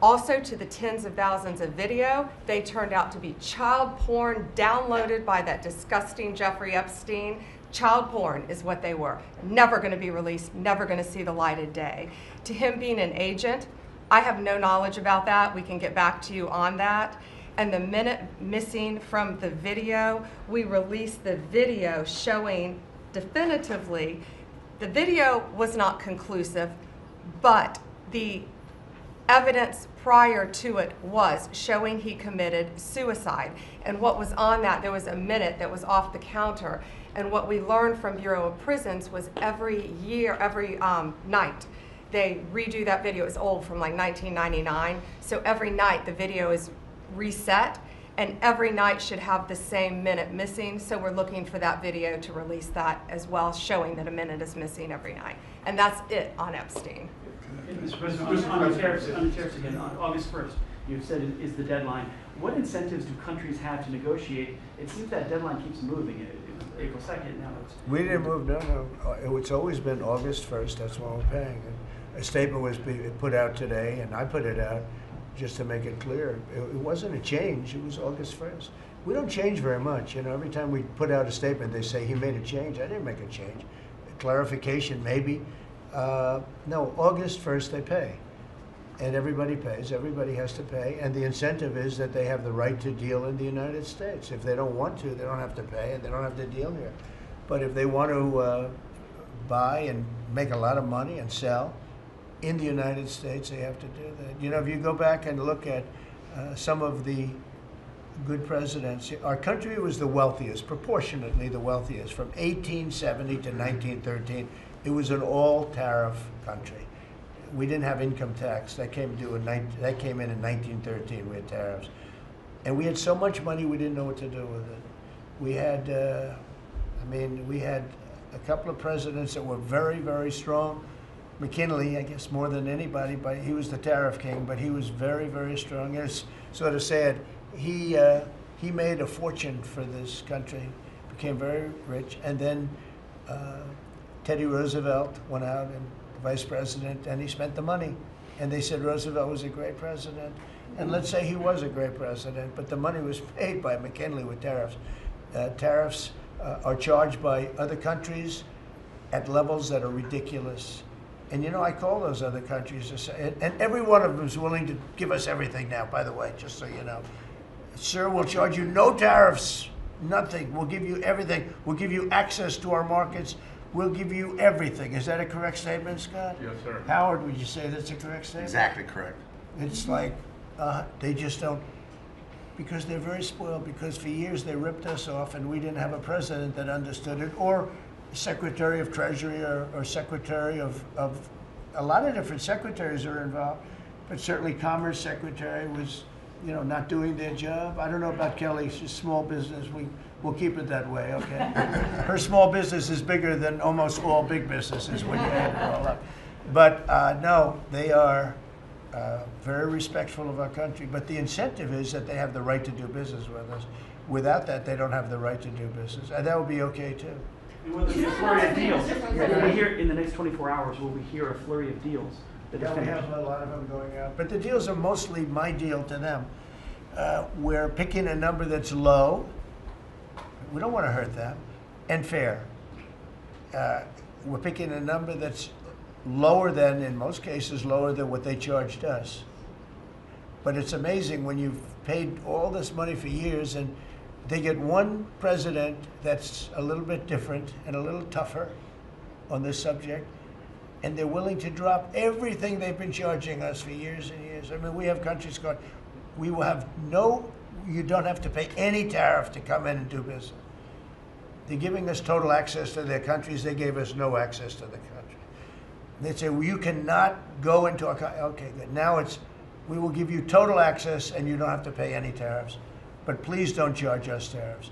Also, to the tens of thousands of video, they turned out to be child porn downloaded by that disgusting Jeffrey Epstein. Child porn is what they were. Never going to be released, never going to see the light of day. To him being an agent, I have no knowledge about that. We can get back to you on that. And the minute missing from the video, we released the video showing definitively the video was not conclusive, but the evidence prior to it was showing he committed suicide. And what was on that, there was a minute that was off the counter. And what we learned from Bureau of Prisons was every night, they redo that video. It's old, from like 1999. So every night the video is reset, and every night should have the same minute missing. So we're looking for that video to release that as well, showing that a minute is missing every night. And that's it on Epstein. Mr. President, on the tariffs again, on August 1st, you've said is the deadline. What incentives do countries have to negotiate? It seems that deadline keeps moving. It was April 2nd, now it's... We didn't move, no. It's always been August 1st, that's when we're paying. And a statement was put out today, and I put it out just to make it clear. It wasn't a change, it was August 1st. We don't change very much. You know, every time we put out a statement, they say he made a change. I didn't make a change. A clarification, maybe. No, August 1st they pay. And everybody pays, everybody has to pay. And the incentive is that they have the right to deal in the United States. If they don't want to, they don't have to pay, and they don't have to deal here. But if they want to buy and make a lot of money and sell in the United States, they have to do that. You know, if you go back and look at some of the good presidents, our country was the wealthiest, proportionately the wealthiest, from 1870 to 1913. It was an all-tariff country. We didn't have income tax. That came in in 1913. We had tariffs. And we had so much money we didn't know what to do with it. We had, we had a couple of presidents that were very, very strong. McKinley, I guess, more than anybody, but he was the tariff king, but he was very, very strong. It's sort of sad. He made a fortune for this country, became very rich, and then Teddy Roosevelt went out and vice president, and he spent the money. And they said Roosevelt was a great president. And let's say he was a great president, but the money was paid by McKinley with tariffs. Tariffs are charged by other countries at levels that are ridiculous. And you know, I call those other countries, and every one of them is willing to give us everything now, by the way, just so you know. Sir, we'll charge you no tariffs, nothing. We'll give you everything. We'll give you access to our markets. We'll give you everything. Is that a correct statement, Scott? Yes, sir. Howard, would you say that's a correct statement? Exactly correct. It's like they just don't, because they're very spoiled, because for years they ripped us off and we didn't have a president that understood it, or Secretary of Treasury or Secretary of a lot of different secretaries are involved, but certainly Commerce Secretary was, you know, not doing their job. I don't know about Kelly, she's small business. We'll keep it that way, okay? Her small business is bigger than almost all big businesses when you add it all up. But no, they are very respectful of our country. But the incentive is that they have the right to do business with us. Without that, they don't have the right to do business. And that would be okay too. And will there be a flurry of deals? Will we hear in the next 24 hours? Will we hear a flurry of deals? Yeah, we have a lot of them going out. But the deals are mostly my deal to them. We're picking a number that's low. We don't want to hurt them, and fair. We're picking a number that's lower than, in most cases, lower than what they charged us. But it's amazing when you've paid all this money for years and they get one president that's a little bit different and a little tougher on this subject, and they're willing to drop everything they've been charging us for years and years. I mean, we have countries going, we will have you don't have to pay any tariff to come in and do business. They're giving us total access to their countries. They gave us no access to the country. They'd say, well, you cannot go into our country. Okay, good. Now it's, we will give you total access and you don't have to pay any tariffs. but please don't charge us tariffs.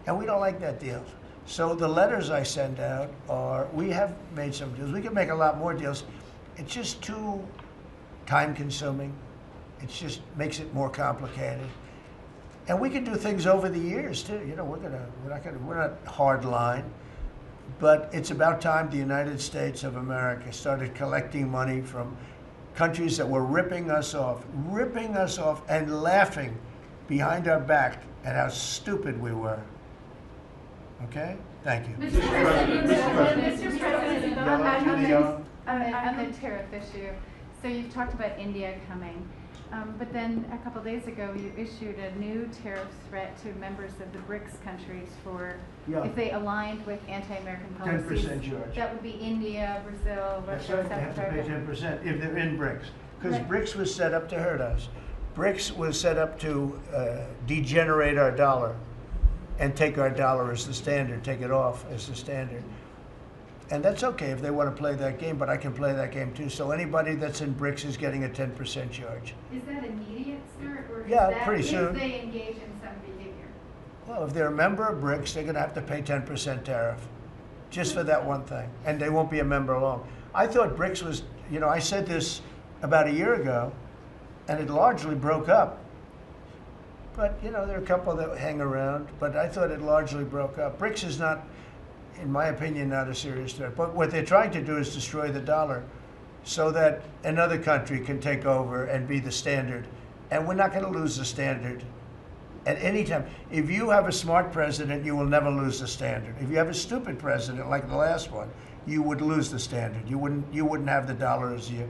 And we don't like that deal. So the letters I send out are, we have made some deals. We can make a lot more deals. It's just too time consuming. It just makes it more complicated. And we can do things over the years too. You know, we're not hard line, but it's about time the United States of America started collecting money from countries that were ripping us off and laughing behind our back at how stupid we were. Okay? Thank you. Mr. President, on the tariff issue, so you've talked about India coming, but then a couple days ago you issued a new tariff threat to members of the BRICS countries for if they aligned with anti-American policies. 10% charge. That would be India, Brazil, That's Russia, right, they have South to pay Africa. 10% if they're in BRICS. Because Right. BRICS was set up to hurt us. BRICS was set up to degenerate our dollar and take our dollar as the standard, take it off as the standard. And that's okay if they want to play that game, but I can play that game too. So anybody that's in BRICS is getting a 10% charge. Is that immediate, sir, or Yeah, is that pretty soon. if they engage in some behavior? Well, if they're a member of BRICS, they're going to have to pay 10% tariff just for that one thing. And they won't be a member long. I thought BRICS was, you know, I said this about a year ago, and it largely broke up. But, you know, there are a couple that hang around, but I thought it largely broke up. BRICS is not, in my opinion, not a serious threat. But what they're trying to do is destroy the dollar so that another country can take over and be the standard. And we're not going to lose the standard at any time. If you have a smart president, you will never lose the standard. If you have a stupid president like the last one, you would lose the standard. You wouldn't have the dollar as you.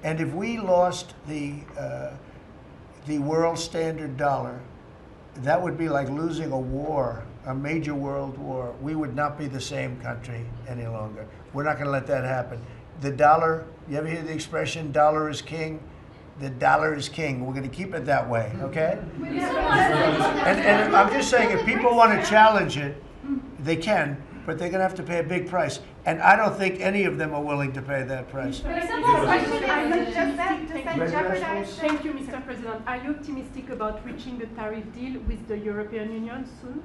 And if we lost the world standard dollar, that would be like losing a war, a major world war. We would not be the same country any longer. We're not going to let that happen. The dollar, you ever hear the expression, dollar is king? The dollar is king. We're going to keep it that way, okay? And I'm just saying, if people want to challenge it, they can, but they're going to have to pay a big price. And I don't think any of them are willing to pay that price. But a simple question is, does that jeopardize? Thank you, Mr. President. Are you optimistic about reaching a tariff deal with the European Union soon?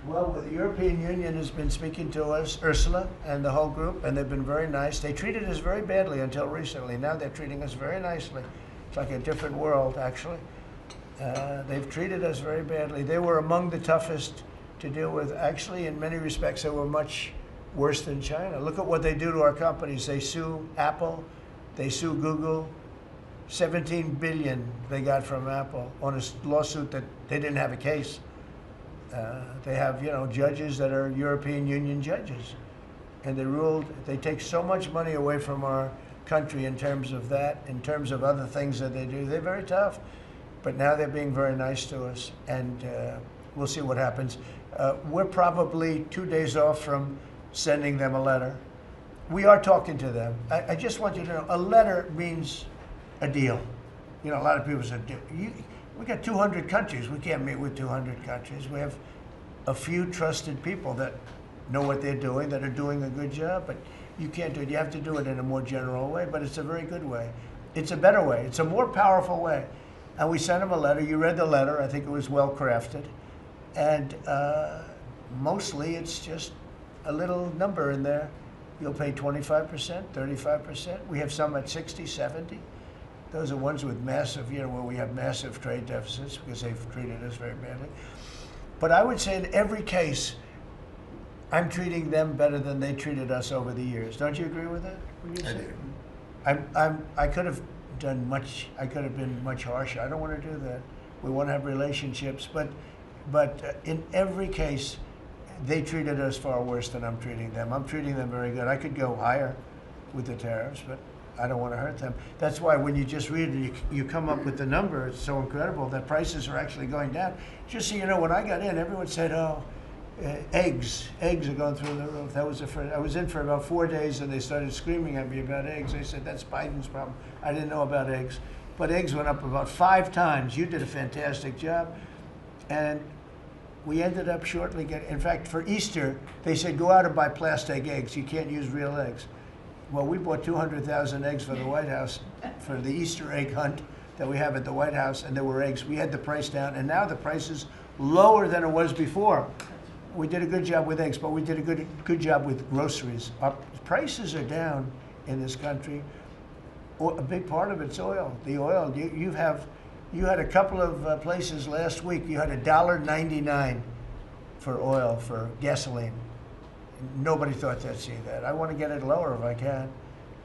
Well, the European Union has been speaking to us, Ursula and the whole group, and they've been very nice. They treated us very badly until recently. Now they're treating us very nicely. It's like a different world, actually. They've treated us very badly. They were among the toughest to deal with. Actually, in many respects, they were much worse than China. Look at what they do to our companies. They sue Apple, they sue Google. 17 billion they got from Apple on a lawsuit that they didn't have a case. They have, you know, judges that are European Union judges, and they ruled. They take so much money away from our country in terms of that, in terms of other things that they do. They're very tough, but now they're being very nice to us, and we'll see what happens. We're probably 2 days off from sending them a letter. We are talking to them. I just want you to know, a letter means a deal. You know, a lot of people say, we got 200 countries. We can't meet with 200 countries. We have a few trusted people that know what they're doing, that are doing a good job, but you can't do it. You have to do it in a more general way, but it's a very good way. It's a better way. It's a more powerful way. And we sent them a letter. You read the letter. I think it was well crafted. And mostly it's just a little number in there. You'll pay 25%, 35%. We have some at 60, 70. Those are ones with massive, you know, where we have massive trade deficits because they've treated us very badly. But I would say in every case, I'm treating them better than they treated us over the years. Don't you agree with that? I do. I could have done much. I could have been much harsher. I don't want to do that. We want to have relationships, but in every case, they treated us far worse than I'm treating them. I'm treating them very good. I could go higher with the tariffs, but I don't want to hurt them. That's why when you just read it, you come up with the number. It's so incredible that prices are actually going down. Just so you know, when I got in, everyone said, "Oh, eggs are going through the roof." That was the first. I was in for about 4 days, and they started screaming at me about eggs. They said, "That's Biden's problem." I didn't know about eggs, but eggs went up about 5 times. You did a fantastic job, and we ended up shortly getting. In fact, for Easter, they said, "Go out and buy plastic eggs. You can't use real eggs." Well, we bought 200,000 eggs for the White House for the Easter egg hunt. that we have at the White House, and there were eggs. We had the price down, and now the price is lower than it was before. We did a good job with eggs, but we did a good job with groceries. Our prices are down in this country. A big part of it's oil. The oil, you had a couple of places last week, you had $1.99 for oil, for gasoline. Nobody thought they'd see that. I want to get it lower if I can,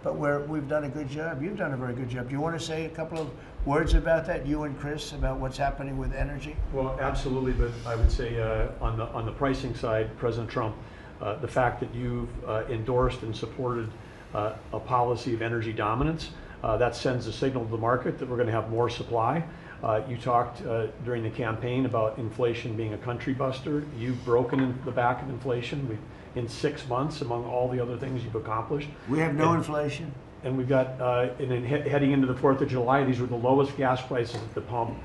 but we've done a good job. You've done a very good job. Do you want to say a couple of words about that, you and Chris, about what's happening with energy? Well, absolutely, but I would say on the pricing side, President Trump, the fact that you've endorsed and supported a policy of energy dominance, that sends a signal to the market that we're going to have more supply. You talked during the campaign about inflation being a country buster. You've broken in the back of inflation. In 6 months, among all the other things you've accomplished. We have no inflation. And we've got, and then heading into the 4th of July, these were the lowest gas prices at the pump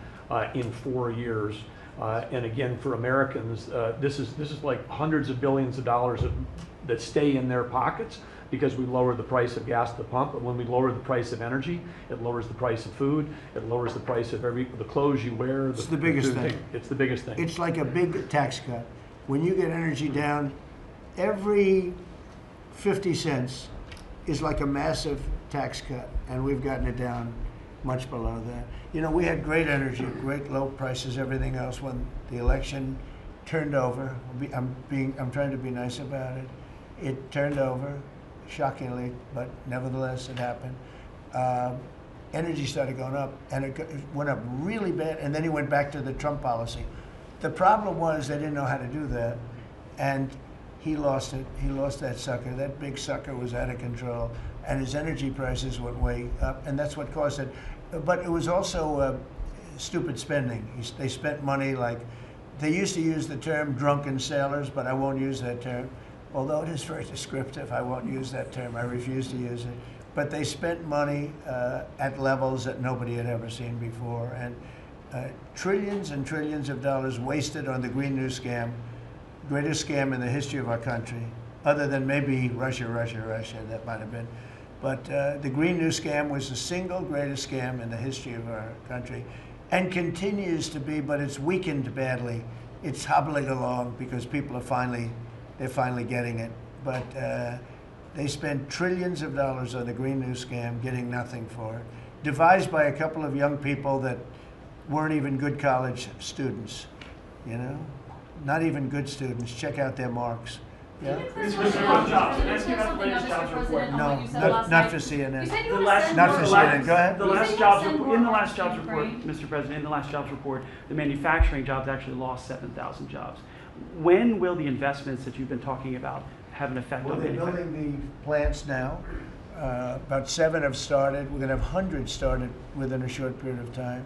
in 4 years. And again, for Americans, this is like hundreds of billions of dollars that stay in their pockets because we lowered the price of gas at the pump. But when we lower the price of energy, it lowers the price of food. It lowers the price of the clothes you wear. It's the biggest thing. It's the biggest thing. It's like a big tax cut. When you get energy down, every 50 cents is like a massive tax cut, and we've gotten it down much below that. You know, we had great energy, great low prices, everything else. When the election turned over, I'm trying to be nice about it. It turned over, shockingly, but nevertheless it happened. Energy started going up, and it went up really bad, and then he went back to the Trump policy. The problem was they didn't know how to do that, and he lost it. He lost that sucker. That big sucker was out of control, and his energy prices went way up, and that's what caused it. But it was also stupid spending. They spent money like, they used to use the term drunken sailors, but I won't use that term. Although it is very descriptive, I won't use that term. I refuse to use it. But they spent money at levels that nobody had ever seen before, and trillions and trillions of dollars wasted on the Green New Scam. Greatest scam in the history of our country, other than maybe Russia, that might have been. But the Green New Scam was the single greatest scam in the history of our country, and continues to be, but it's weakened badly. It's hobbling along because people are they're finally getting it. But they spent trillions of dollars on the Green New Scam, getting nothing for it. Devised by a couple of young people that weren't even good college students, you know? Not even good students. Check out their marks. Yeah? No, not for CNN. Not for CNN. Go ahead. In the last jobs report, Mr. President, in the last jobs report, the manufacturing jobs actually lost 7,000 jobs. When will the investments that you've been talking about have an effect on manufacturing? They're building the plants now. About 7 have started. We're going to have hundreds started within a short period of time.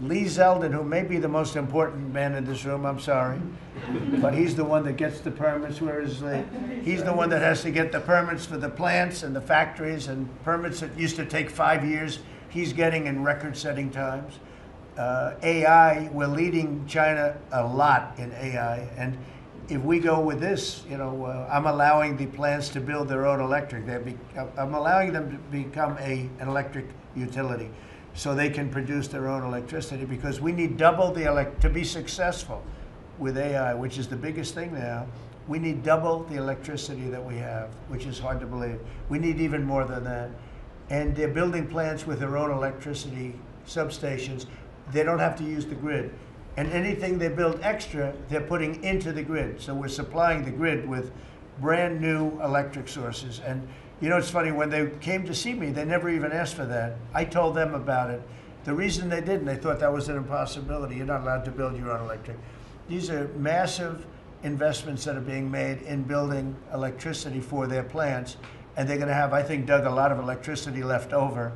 Lee Zeldin, who may be the most important man in this room, I'm sorry, but he's the one that gets the permits, whereas he's the one that has to get the permits for the plants and the factories, and permits that used to take 5 years, he's getting in record-setting times. AI, we're leading China a lot in AI, and if we go with this, you know, I'm allowing the plants to build their own electric. I'm allowing them to become an electric utility, so they can produce their own electricity, because we need double to be successful with AI, which is the biggest thing now. We need double the electricity that we have, which is hard to believe. We need even more than that. And they're building plants with their own electricity substations. They don't have to use the grid. And anything they build extra, they're putting into the grid. So we're supplying the grid with brand new electric sources. And you know, it's funny, when they came to see me, they never even asked for that. I told them about it. The reason they didn't, they thought that was an impossibility. You're not allowed to build your own electric. These are massive investments that are being made in building electricity for their plants. And they're going to have, I think, Doug, a lot of electricity left over.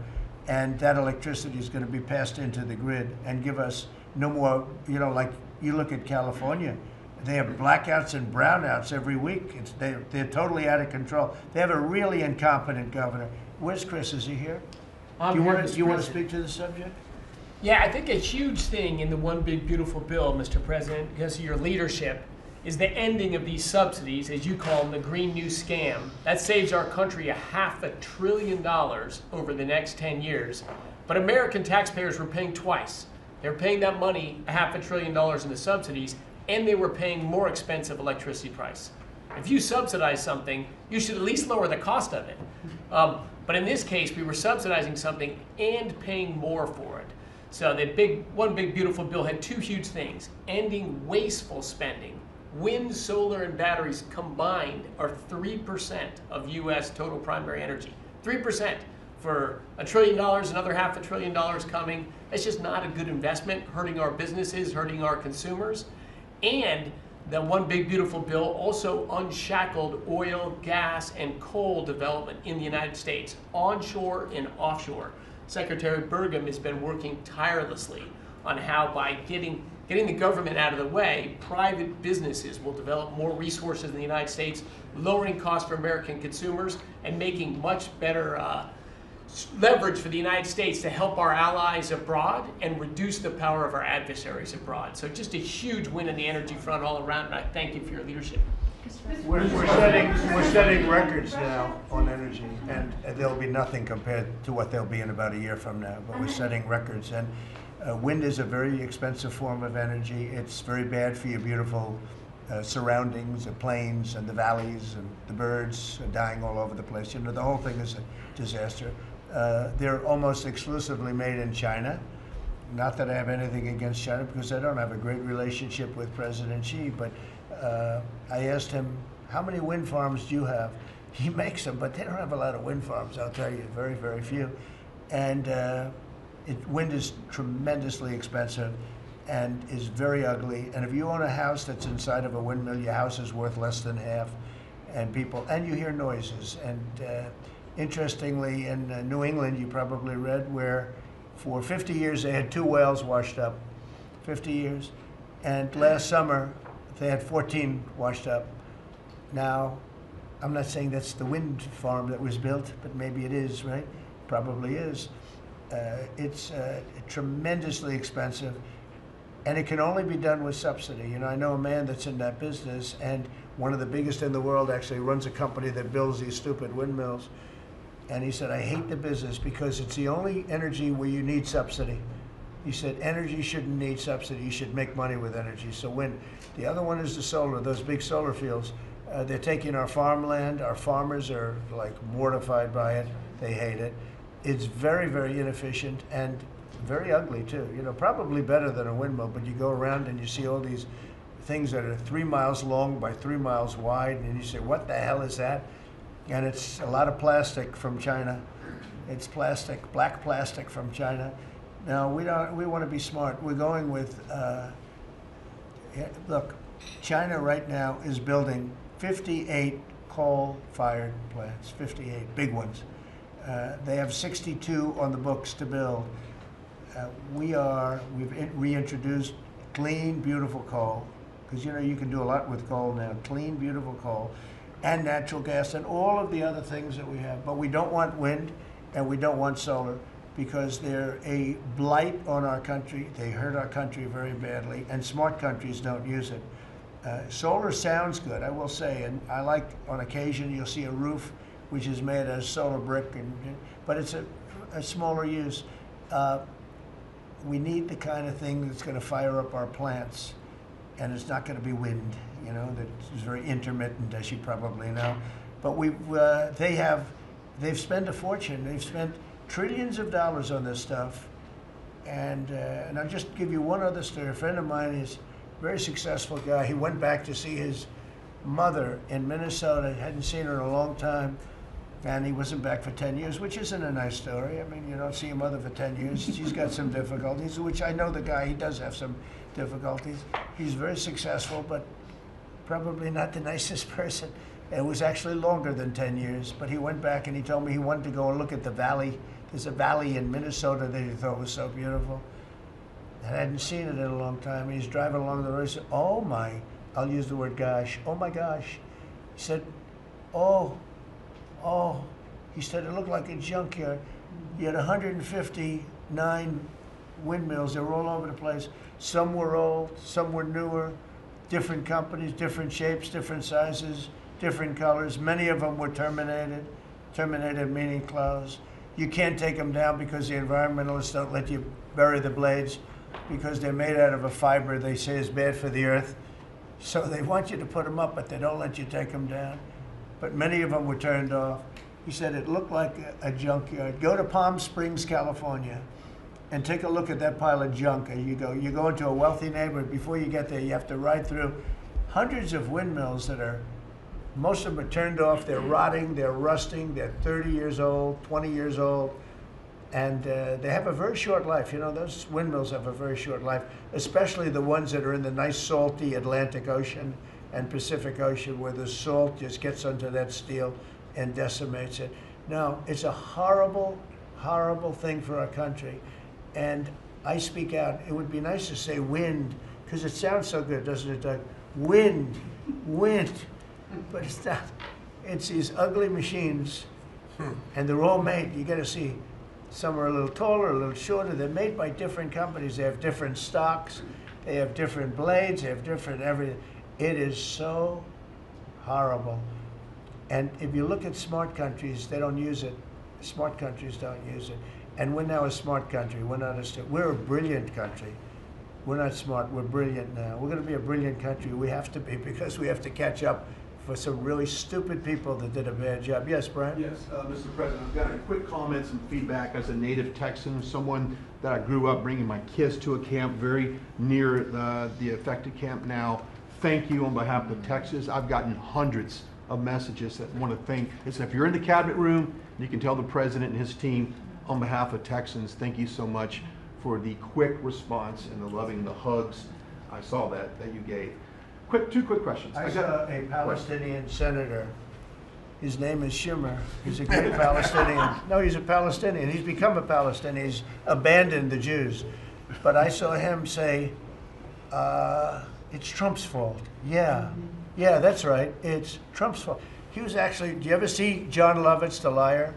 And that electricity is going to be passed into the grid and give us no more, you know, like you look at California. They have blackouts and brownouts every week. They're totally out of control. They have a really incompetent governor. Where's Chris? Is he here? Do you want to speak to the subject? Yeah, I think a huge thing in the One Big Beautiful Bill, Mr. President, because of your leadership, is the ending of these subsidies, as you call them, the Green New Scam. That saves our country $500 billion over the next 10 years. But American taxpayers were paying twice. They were paying that money, $500 billion in the subsidies, and they were paying more expensive electricity price. If you subsidize something, you should at least lower the cost of it. But in this case, we were subsidizing something and paying more for it. So the one big beautiful bill had two huge things: ending wasteful spending. Wind, solar, and batteries combined are 3% of U.S. total primary energy. 3% for $1 trillion, another $500 billion coming. That's just not a good investment, hurting our businesses, hurting our consumers. And the one big beautiful bill also unshackled oil, gas, and coal development in the United States, onshore and offshore. Secretary Burgum has been working tirelessly on how, by getting the government out of the way, private businesses will develop more resources in the United States, lowering costs for American consumers and making much better leverage for the United States to help our allies abroad and reduce the power of our adversaries abroad. So just a huge win in the energy front all around, and I thank you for your leadership. We're setting records now on energy, and there'll be nothing compared to what they'll be in about a year from now, but we're setting records. And wind is a very expensive form of energy. It's very bad for your beautiful surroundings, the plains and the valleys, and the birds are dying all over the place. You know, the whole thing is a disaster. They're almost exclusively made in China. Not that I have anything against China, because I don't have a great relationship with President Xi, but I asked him, how many wind farms do you have? He makes them, but they don't have a lot of wind farms, I'll tell you, very, very few. And wind is tremendously expensive and is very ugly. And if you own a house that's inside of a windmill, your house is worth less than half. And you hear noises. And interestingly, in New England, you probably read, where for 50 years they had 2 wells washed up, 50 years. And last summer, they had 14 washed up. Now, I'm not saying that's the wind farm that was built, but maybe it is, right? Probably is. It's tremendously expensive, and it can only be done with subsidy. You know, I know a man that's in that business, and one of the biggest in the world actually runs a company that builds these stupid windmills. And he said, I hate the business because it's the only energy where you need subsidy. He said, energy shouldn't need subsidy. You should make money with energy. So wind. The other one is the solar, those big solar fields. They're taking our farmland. Our farmers are like mortified by it. They hate it. It's very, very inefficient and very ugly too. You know, probably better than a windmill, but you go around and you see all these things that are 3 miles long by 3 miles wide, and you say, what the hell is that? And it's a lot of plastic from China. It's plastic, black plastic from China. Now, we want to be smart. We're going with, look, China right now is building 58 coal-fired plants, 58 big ones. They have 62 on the books to build. We've reintroduced clean, beautiful coal, because you know you can do a lot with coal now. Clean, beautiful coal, and natural gas, and all of the other things that we have. But we don't want wind, and we don't want solar, because they're a blight on our country. They hurt our country very badly, and smart countries don't use it. Solar sounds good, I will say, and I like, on occasion, you'll see a roof which is made out of solar brick, but it's a smaller use. We need the kind of thing that's going to fire up our plants, and it's not going to be wind, you know, that's very intermittent, as you probably know. But they've spent a fortune. They've spent trillions of dollars on this stuff. And I'll just give you one other story. A friend of mine is a very successful guy. He went back to see his mother in Minnesota, hadn't seen her in a long time, and he wasn't back for 10 years, which isn't a nice story. I mean, you don't see your mother for 10 years. She's got some difficulties, which I know the guy, he does have some difficulties. He's very successful, but probably not the nicest person. It was actually longer than 10 years, but he went back and he told me he wanted to go and look at the valley. There's a valley in Minnesota that he thought was so beautiful. And I hadn't seen it in a long time. He's driving along the road. He said, oh my, I'll use the word gosh, oh my gosh. He said, oh, he said, it looked like a junkyard. You had 159 windmills. They were all over the place. Some were old, some were newer. different companies, different shapes, different sizes, different colors. Many of them were terminated. Terminated meaning closed. You can't take them down because the environmentalists don't let you bury the blades because they're made out of a fiber they say is bad for the earth. So they want you to put them up, but they don't let you take them down. But many of them were turned off. He said it looked like a junkyard. Go to Palm Springs, California, and take a look at that pile of junk. And you go into a wealthy neighborhood. Before you get there, you have to ride through hundreds of windmills that are, most of them are turned off. They're rotting, they're rusting, they're 30 years old, 20 years old, and they have a very short life. You know, those windmills have a very short life, especially the ones that are in the nice salty Atlantic Ocean and Pacific Ocean, where the salt just gets under that steel and decimates it. Now, it's a horrible, horrible thing for our country. And I speak out. It would be nice to say wind, because it sounds so good, doesn't it, Doug? Wind, wind. But it's not. It's these ugly machines, and they're all made. You got to see, some are a little taller, a little shorter. They're made by different companies. They have different stocks. They have different blades. They have different everything. It is so horrible. And if you look at smart countries, they don't use it. Smart countries don't use it. And we're now a smart country. We're not we're a brilliant country. We're not smart. We're brilliant now. We're going to be a brilliant country. We have to be, because we have to catch up for some really stupid people that did a bad job. Yes, Brian? Yes, Mr. President, I've got a quick comment, some feedback as a native Texan, someone that I grew up bringing my kids to a camp very near the affected camp now. Thank you on behalf of Texas. I've gotten hundreds of messages that want to thank. It's, if you're in the cabinet room, you can tell the president and his team, on behalf of Texans, thank you so much for the quick response and the loving, the hugs. I saw that you gave. Two quick questions. I saw a Palestinian senator. His name is Schumer. He's a great Palestinian. No, he's a Palestinian. He's become a Palestinian. He's abandoned the Jews. But I saw him say, it's Trump's fault. Yeah, that's right. It's Trump's fault. He was actually, do you ever see John Lovett's The Liar?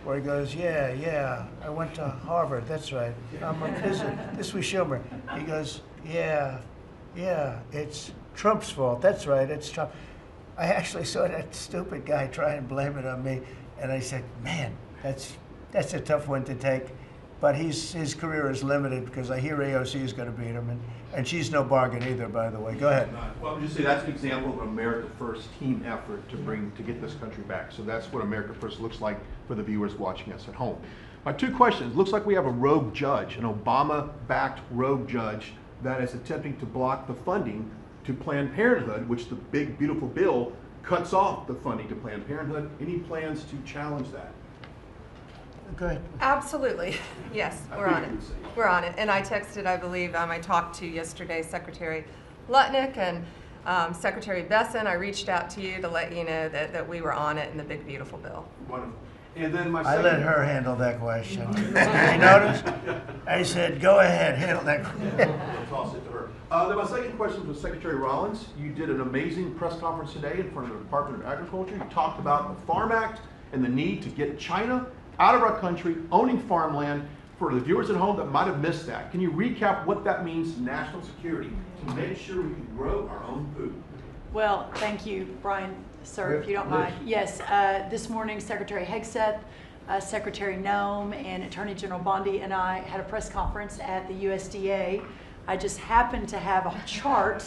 Where he goes, yeah, I went to Harvard, that's right. This was Schumer. He goes, yeah, it's Trump's fault, that's right, it's Trump. I actually saw that stupid guy try and blame it on me, and I said, man, that's a tough one to take. But his career is limited, because I hear AOC is going to beat him, and she's no bargain either, by the way. Go ahead. Well, I'm just saying that's an example of an America First team effort to get this country back. So that's what America First looks like for the viewers watching us at home. My two questions. Looks like we have a rogue judge, an Obama-backed rogue judge that is attempting to block the funding to Planned Parenthood, which the big, beautiful bill cuts off the funding to Planned Parenthood. Any plans to challenge that? Go ahead. Absolutely. Yes, we're on it. We're on it. And I texted, I believe, I talked to yesterday Secretary Lutnick and Secretary Besson. I reached out to you to let you know that we were on it in the big, beautiful bill. Wonderful. And then my I let her handle that question. You notice? I said, go ahead, handle that question. I'll toss it to her. Then my second question was Secretary Rollins. You did an amazing press conference today in front of the Department of Agriculture. You talked about the Farm Act and the need to get China out of our country, owning farmland. For the viewers at home that might have missed that, can you recap what that means to national security to make sure we can grow our own food? Well, thank you, Brian, sir, if you don't mind. Yes, this morning Secretary Hegseth, Secretary Noem, and Attorney General Bondi and I had a press conference at the USDA. I just happened to have a chart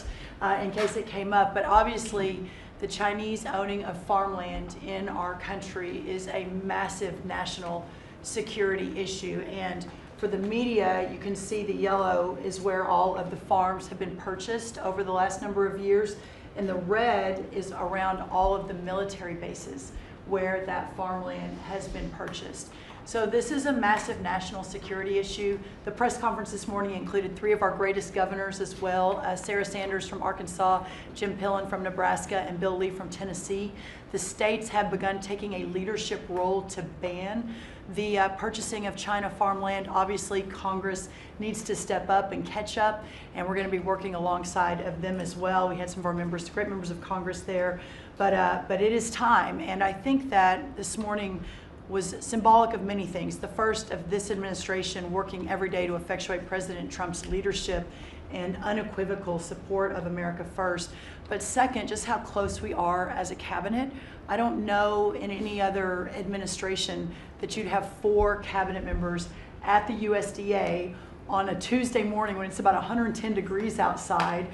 in case it came up, but obviously the Chinese owning of farmland in our country is a massive national security issue. And for the media, you can see the yellow is where all of the farms have been purchased over the last number of years. And the red is around all of the military bases where that farmland has been purchased. So this is a massive national security issue. The press conference this morning included 3 of our greatest governors as well, Sarah Sanders from Arkansas, Jim Pillen from Nebraska, and Bill Lee from Tennessee. The states have begun taking a leadership role to ban the purchasing of China farmland. Obviously, Congress needs to step up and catch up, and we're going to be working alongside of them as well. We had some of our members, great members of Congress there, but it is time. And I think that this morning was symbolic of many things. The first of this administration working every day to effectuate President Trump's leadership and unequivocal support of America First. But second, just how close we are as a cabinet. I don't know in any other administration that you'd have 4 cabinet members at the USDA on a Tuesday morning when it's about 110 degrees outside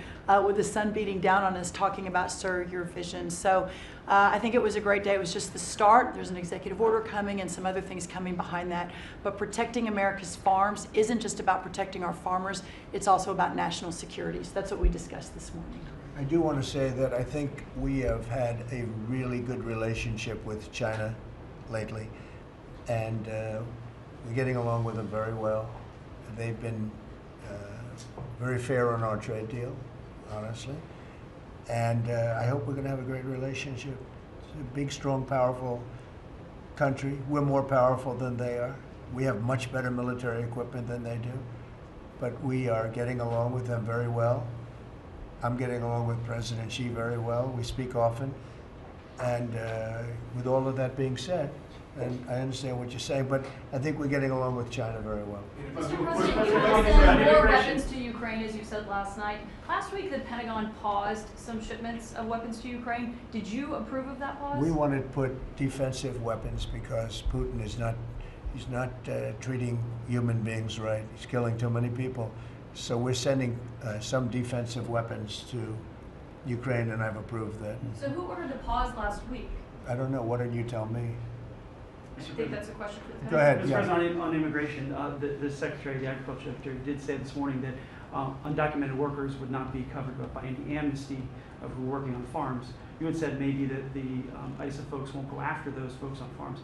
with the sun beating down on us talking about Sir, Your Vision. So I think it was a great day. It was just the start. There's an executive order coming and some other things coming behind that. But protecting America's farms isn't just about protecting our farmers. It's also about national security. So that's what we discussed this morning. I do want to say that I think we have had a really good relationship with China lately, and we're getting along with them very well. They've been very fair on our trade deal, honestly. And I hope we're going to have a great relationship. It's a big, strong, powerful country. We're more powerful than they are. We have much better military equipment than they do. But we are getting along with them very well. I'm getting along with President Xi very well. We speak often. And with all of that being said, and I understand what you're saying, but I think we're getting along with China very well. Mr. President, you have sent more weapons to Ukraine, as you said last night. Last week, the Pentagon paused some shipments of weapons to Ukraine. Did you approve of that pause? We want to put defensive weapons because Putin is not, he's not treating human beings right. He's killing too many people. So we're sending some defensive weapons to Ukraine, and I've approved that. So who ordered the pause last week? I don't know. Why don't you tell me? I think that's a question for the Pentagon. Go ahead. Mr. Yeah. President, on immigration, the Secretary of the Agriculture did say this morning that undocumented workers would not be covered by any amnesty of who are working on farms. You had said maybe that the ISA folks won't go after those folks on farms.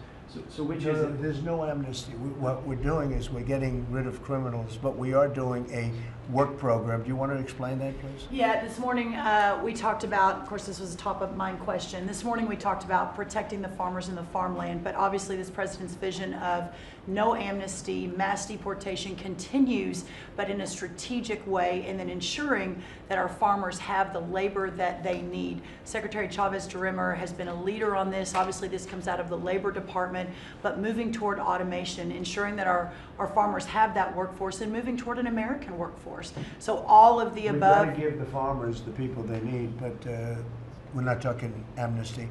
So which is it? There's no amnesty. What we're doing is we're getting rid of criminals, but we are doing a work program. Do you want to explain that, please? Yeah, this morning we talked about, of course this was a top of mind question, this morning we talked about protecting the farmers and the farmland, but obviously this president's vision of no amnesty, mass deportation continues, but in a strategic way, and then ensuring that our farmers have the labor that they need. Secretary Chavez-DeRimmer has been a leader on this. Obviously this comes out of the Labor Department, but moving toward automation, ensuring that our farmers have that workforce, and moving toward an American workforce. So all of the above. We've got to give the farmers the people they need, but we're not talking amnesty.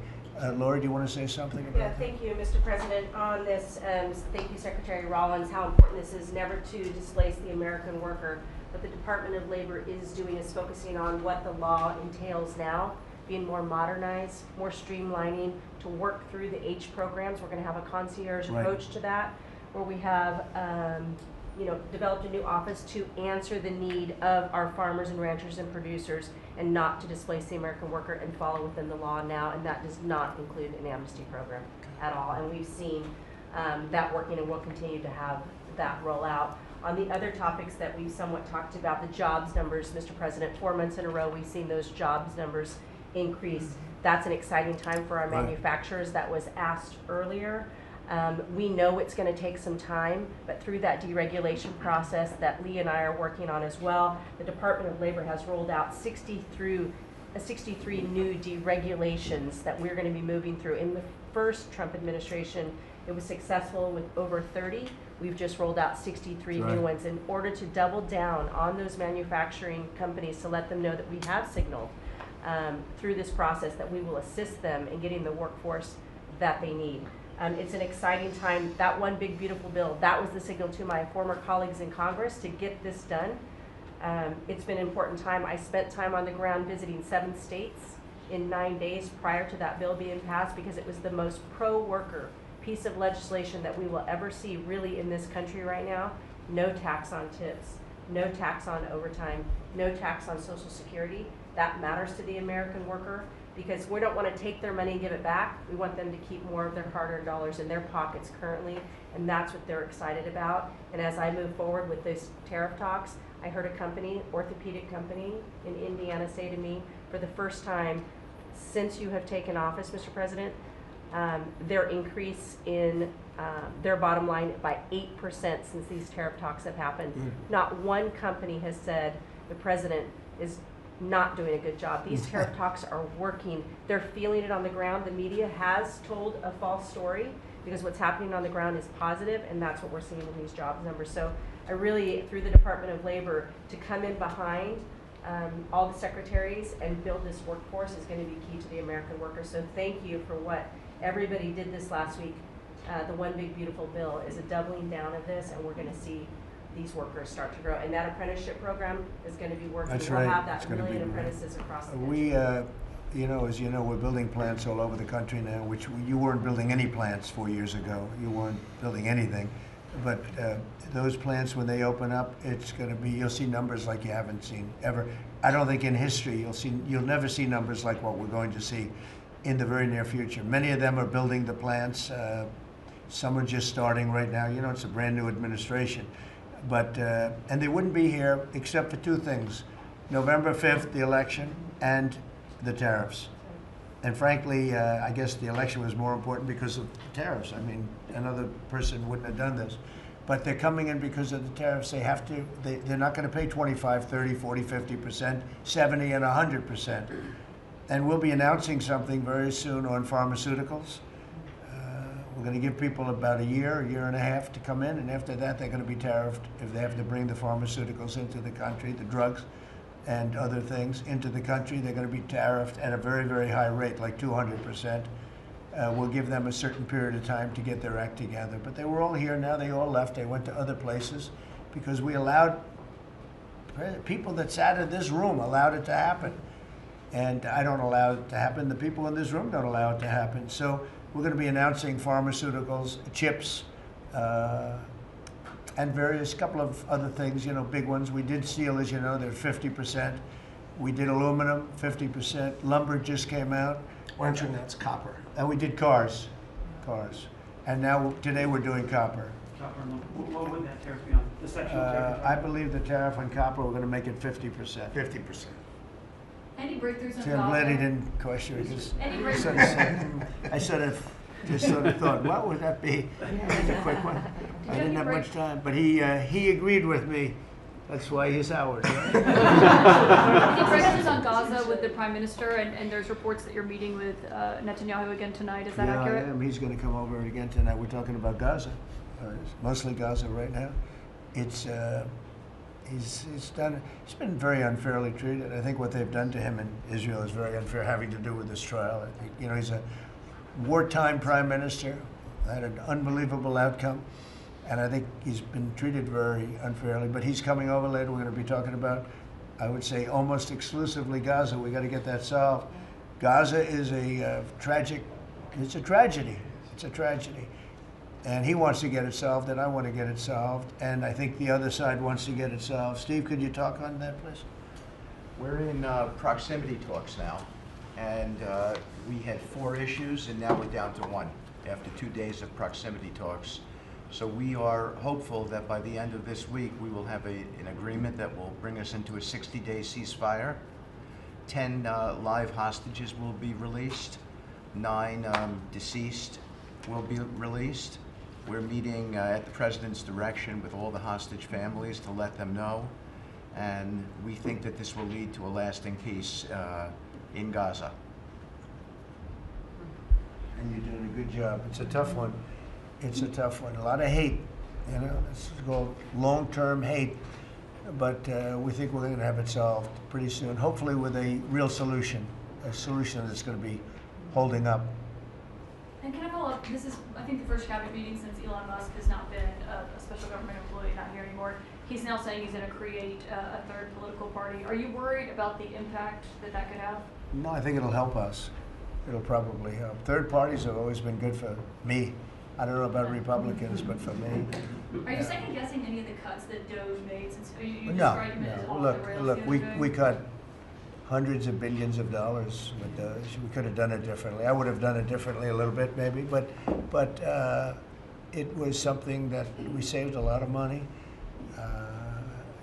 Lori, do you want to say something about that? Thank you, Mr. President. On this, thank you, Secretary Rollins, how important this is never to displace the American worker. What the Department of Labor is doing is focusing on what the law entails now, being more modernized, more streamlining, to work through the H programs. We're going to have a concierge approach to that, where we have developed a new office to answer the need of our farmers and ranchers and producers, and not to displace the American worker, and follow within the law now, and that does not include an amnesty program at all. And we've seen that working, and we'll continue to have that roll out. On the other topics that we've somewhat talked about, the jobs numbers, Mr. President, 4 months in a row we've seen those jobs numbers increase. That's an exciting time for our manufacturers. That was asked earlier. We know it's going to take some time, but through that deregulation process that Lee and I are working on as well, the Department of Labor has rolled out 63 new deregulations that we're going to be moving through. In the first Trump administration, it was successful with over 30. We've just rolled out 63 new ones in order to double down on those manufacturing companies, to let them know that we have signaled through this process that we will assist them in getting the workforce that they need. It's an exciting time. That one big beautiful bill, that was the signal to my former colleagues in Congress to get this done. It's been an important time. I spent time on the ground visiting 7 states in 9 days prior to that bill being passed, because it was the most pro-worker piece of legislation that we will ever see really in this country right now. No tax on tips, no tax on overtime, no tax on Social Security. That matters to the American worker, because we don't want to take their money and give it back. We want them to keep more of their hard-earned dollars in their pockets currently, and that's what they're excited about. And as I move forward with these tariff talks, I heard a company, orthopedic company in Indiana, say to me, for the first time since you have taken office, Mr. President, their increase in their bottom line by 8% since these tariff talks have happened. Not one company has said the president is not doing a good job. These tariff talks are working. They're feeling it on the ground. The media has told a false story, because what's happening on the ground is positive, and that's what we're seeing in these jobs numbers. So I really, through the Department of Labor, to come in behind all the secretaries and build this workforce is going to be key to the American worker. So thank you for what everybody did this last week. The One Big Beautiful Bill is a doubling down of this, and we're going to see these workers start to grow. And that apprenticeship program is going to be working. That's we'll right. have that It's gonna million be great. apprentices across the country. We, you know, as you know, we're building plants all over the country now, which you weren't building any plants 4 years ago. You weren't building anything. But those plants, when they open up, it's going to be, you'll see numbers like you haven't seen ever. I don't think in history you'll never see numbers like what we're going to see in the very near future. Many of them are building the plants. Some are just starting right now. You know, it's a brand new administration. But, and they wouldn't be here except for two things: November 5th, the election, and the tariffs. And frankly, I guess the election was more important because of the tariffs. I mean, another person wouldn't have done this. But they're coming in because of the tariffs. They have to, they're not going to pay 25, 30, 40, 50%, 70, and 100%. And we'll be announcing something very soon on pharmaceuticals. We're going to give people about a year and a half to come in, and after that they're going to be tariffed if they have to bring the pharmaceuticals into the country, the drugs and other things into the country. They're going to be tariffed at a very, very high rate, like 200%. We'll give them a certain period of time to get their act together. But they were all here now. They all left. They went to other places because we allowed, people that sat in this room allowed it to happen. And I don't allow it to happen. The people in this room don't allow it to happen. So we're going to be announcing pharmaceuticals, chips, and various couple of other things, you know, big ones. We did steel, as you know, they're 50%. We did aluminum, 50%. Lumber just came out. That's copper. And we did cars. And now, today we're doing copper. Copper and lumber. What would that tariff be on? The section tariff? I believe the tariff on copper, we're going to make it 50%. 50%. Any breakthroughs on See, I'm glad he Gaza? didn't question it, because Any I sort of said, I sort of just sort of thought, what would that be? It's a quick one. I didn't have much time, but he agreed with me. That's why he's ours. Right? Any breakthroughs on Gaza with the Prime Minister, and there's reports that you're meeting with Netanyahu again tonight. Is that accurate? I am. He's going to come over again tonight. We're talking about Gaza, mostly Gaza right now. It's he's been very unfairly treated. I think what they've done to him in Israel is very unfair, having to do with this trial. I think, you know, he's a wartime prime minister, had an unbelievable outcome, and I think he's been treated very unfairly. But he's coming over later. We're going to be talking about, I would say, almost exclusively Gaza. We got to get that solved. Gaza is a tragic. It's a tragedy. It's a tragedy. And he wants to get it solved, and I want to get it solved, and I think the other side wants to get it solved. Steve, could you talk on that, please? We're in proximity talks now, and we had 4 issues, and now we're down to 1 after 2 days of proximity talks. So we are hopeful that by the end of this week, we will have an agreement that will bring us into a 60-day ceasefire. 10 live hostages will be released. 9 deceased will be released. We're meeting at the President's direction with all the hostage families to let them know. And we think that this will lead to a lasting peace in Gaza. And you're doing a good job. It's a tough one. It's a tough one. A lot of hate, you know. It's called long-term hate. But we think we're going to have it solved pretty soon, hopefully with a real solution, a solution that's going to be holding up. And can I follow up? This is, I think, the first cabinet meeting since Elon Musk has not been a special government employee, not here anymore. He's now saying he's going to create a third political party. Are you worried about the impact that could have? No, I think it'll help us. It'll probably help. Third parties have always been good for me. I don't know about Republicans, but for me. Are you second guessing any of the cuts that Doge made since you No, described him as off the rails? look, we cut hundreds of billions of dollars with Doge. We could have done it differently. I would have done it differently a little bit, maybe, but it was something that we saved a lot of money.